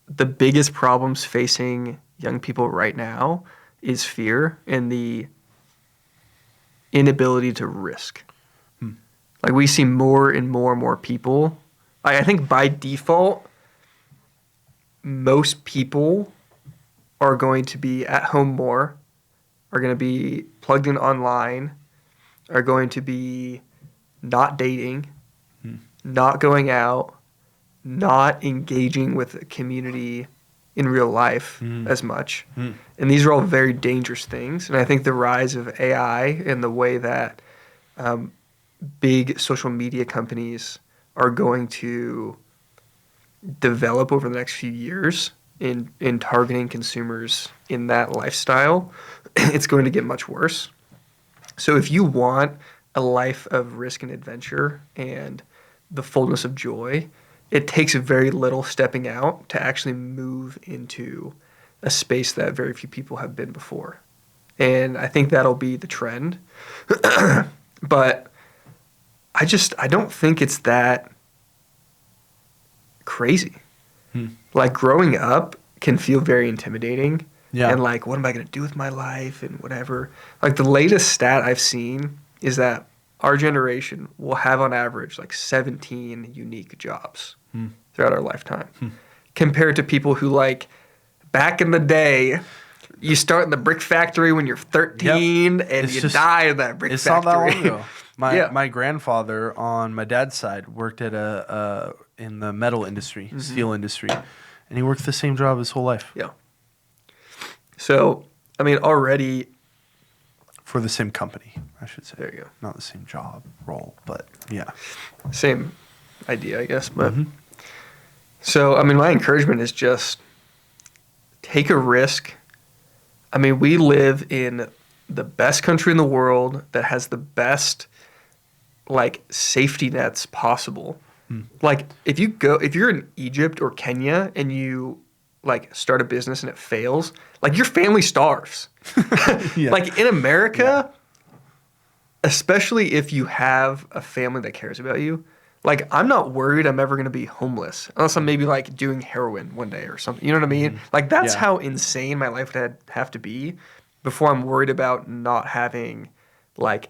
S2: the biggest problems facing young people right now is fear and the inability to risk. Like, we see more and more people. I think by default, most people are going to be at home more, are going to be plugged in online, are going to be not dating, not going out, not engaging with a community in real life as much. And these are all very dangerous things. And I think the rise of AI and the way that big social media companies are going to develop over the next few years in targeting consumers in that lifestyle, it's going to get much worse. So if you want a life of risk and adventure and the fullness of joy, it takes very little stepping out to actually move into a space that very few people have been before. And I think that'll be the trend. But I don't think it's that crazy. Like, growing up can feel very intimidating.
S1: Yeah.
S2: And like, what am I going to do with my life and whatever. Like, the latest stat I've seen is that our generation will have on average like 17 unique jobs throughout our lifetime, compared to people who, like, back in the day, you start in the brick factory when you're 13 and
S1: It's
S2: you
S1: just-
S2: die in that brick
S1: It's
S2: factory.
S1: not that long ago.
S2: Yeah.
S1: My grandfather on my dad's side worked at in the metal industry, steel industry, and he worked the same job his whole life.
S2: Yeah. So, I mean, already
S1: for the same company, I should say.
S2: There you go.
S1: Not the same job role, but yeah.
S2: Same idea, I guess. But so, I mean, my encouragement is just take a risk. I mean, we live in the best country in the world that has the best like safety nets possible. Like if you're in Egypt or Kenya and you like start a business and it fails, like your family starves.
S1: Yeah.
S2: Like in America, especially if you have a family that cares about you, like I'm not worried I'm ever going to be homeless unless I'm maybe like doing heroin one day or something. You know what I mean? Like that's
S1: Yeah.
S2: how insane my life would have to be before I'm worried about not having like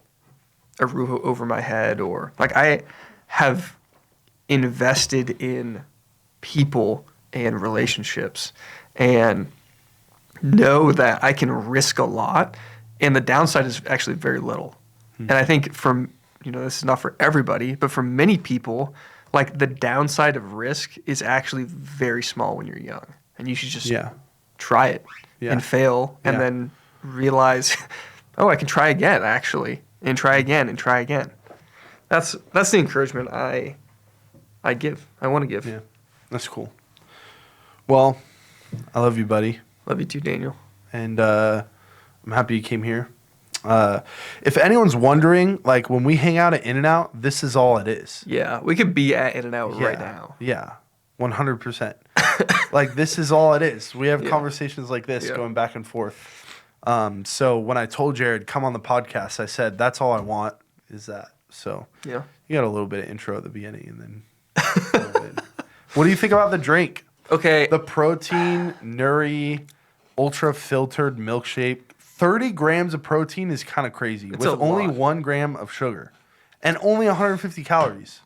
S2: a roof over my head, or like I have invested in people and relationships and know that I can risk a lot and the downside is actually very little. And I think from, this is not for everybody, but for many people, like the downside of risk is actually very small when you're young. And you should just try it and fail and then realize, oh, I can try again actually, and try again and try again. That's the encouragement I want to give.
S1: Yeah, that's cool. Well, I love you, buddy.
S2: Love you too, Daniel.
S1: And I'm happy you came here. If anyone's wondering, like when we hang out at In-N-Out, this is all it is.
S2: Yeah, we could be at In-N-Out right now.
S1: Yeah, 100%. Like this is all it is. We have conversations like this going back and forth. So when I told Jared, come on the podcast, I said, that's all I want is that. So you got a little bit of intro at the beginning and then what do you think about the drink?
S2: Okay.
S1: The protein, Nuri, ultra filtered milkshake. 30 grams of protein is kind of crazy with only 1 gram of sugar and only 150 calories.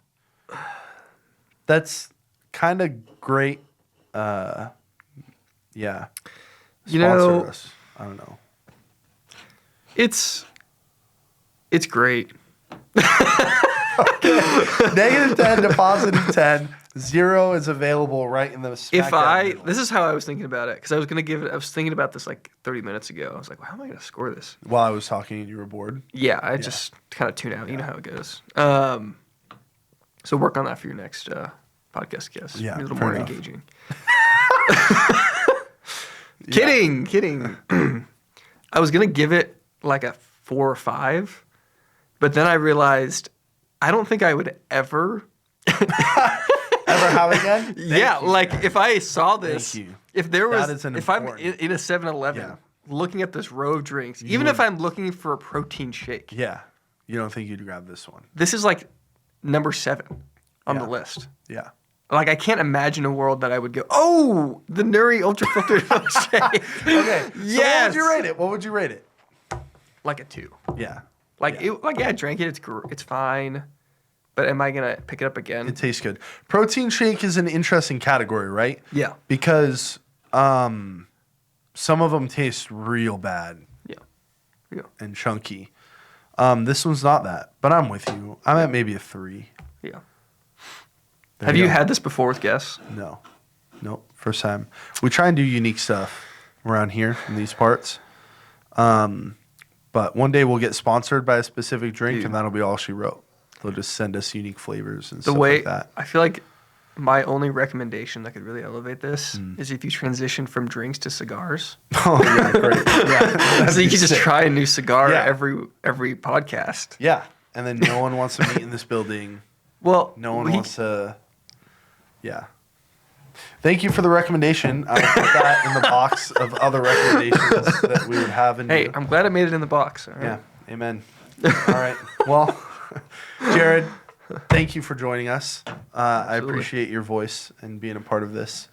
S1: That's kind of great. Yeah. Sponsor us. I don't know.
S2: It's great.
S1: -10 to +10. 0 is available right in the
S2: This is how I was thinking about it, because I was thinking about this like 30 minutes ago. I was like, well, how am I going to score this?
S1: While I was talking and you were bored?
S2: Yeah, I just kind of tune out. You know how it goes. So work on that for your next podcast guest.
S1: Yeah,
S2: Be a little
S1: fair
S2: more
S1: enough.
S2: engaging. Kidding. I was going to give it like a 4 or 5, but then I realized I don't think I would ever...
S1: Ever have again?
S2: If I saw this, if there was, if I'm
S1: important.
S2: in a 7-Eleven looking at this row of drinks, even if I'm looking for a protein shake,
S1: you don't think you'd grab this one?
S2: this is like number 7 on the list.
S1: Yeah.
S2: Like I can't imagine a world that I would go, oh, the Nuri ultra filtered milkshake.
S1: Okay.
S2: Yes.
S1: So what would you rate it?
S2: Like a 2.
S1: Yeah.
S2: I drank it. It's fine. But am I gonna pick it up again?
S1: It tastes good. Protein shake is an interesting category, right?
S2: Yeah.
S1: Because some of them taste real bad.
S2: Yeah.
S1: And chunky. This one's not that, but I'm with you. I'm at maybe a 3.
S2: Yeah.
S1: There
S2: Have
S1: you
S2: you
S1: go.
S2: had this before with guests?
S1: No. Nope. First time. We try and do unique stuff around here in these parts. But one day we'll get sponsored by a specific drink, and that'll be all she wrote. They'll just send us unique flavors and stuff like that.
S2: I feel like my only recommendation that could really elevate this is if you transition from drinks to cigars.
S1: Oh, yeah, great. Yeah.
S2: So you can just try a new cigar
S1: Yeah.
S2: every podcast.
S1: Yeah. And then no one wants to meet in this building.
S2: Well,
S1: No one wants to. Yeah. Thank you for the recommendation. I'll put that in the box of other recommendations that we would have.
S2: Hey, I'm glad I made it in the box. All right.
S1: Yeah. Amen. All right. Well, Jared, thank you for joining us. I appreciate your voice and being a part of this.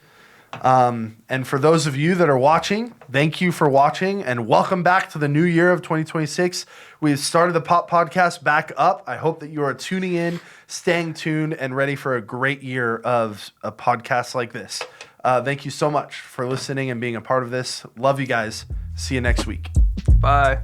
S1: And for those of you that are watching, thank you for watching and welcome back to the new year of 2026. We've started the Pop Podcast back up. I hope that you are tuning in, staying tuned, and ready for a great year of a podcast like this. Thank you so much for listening and being a part of this. Love you guys. See you next week.
S2: Bye.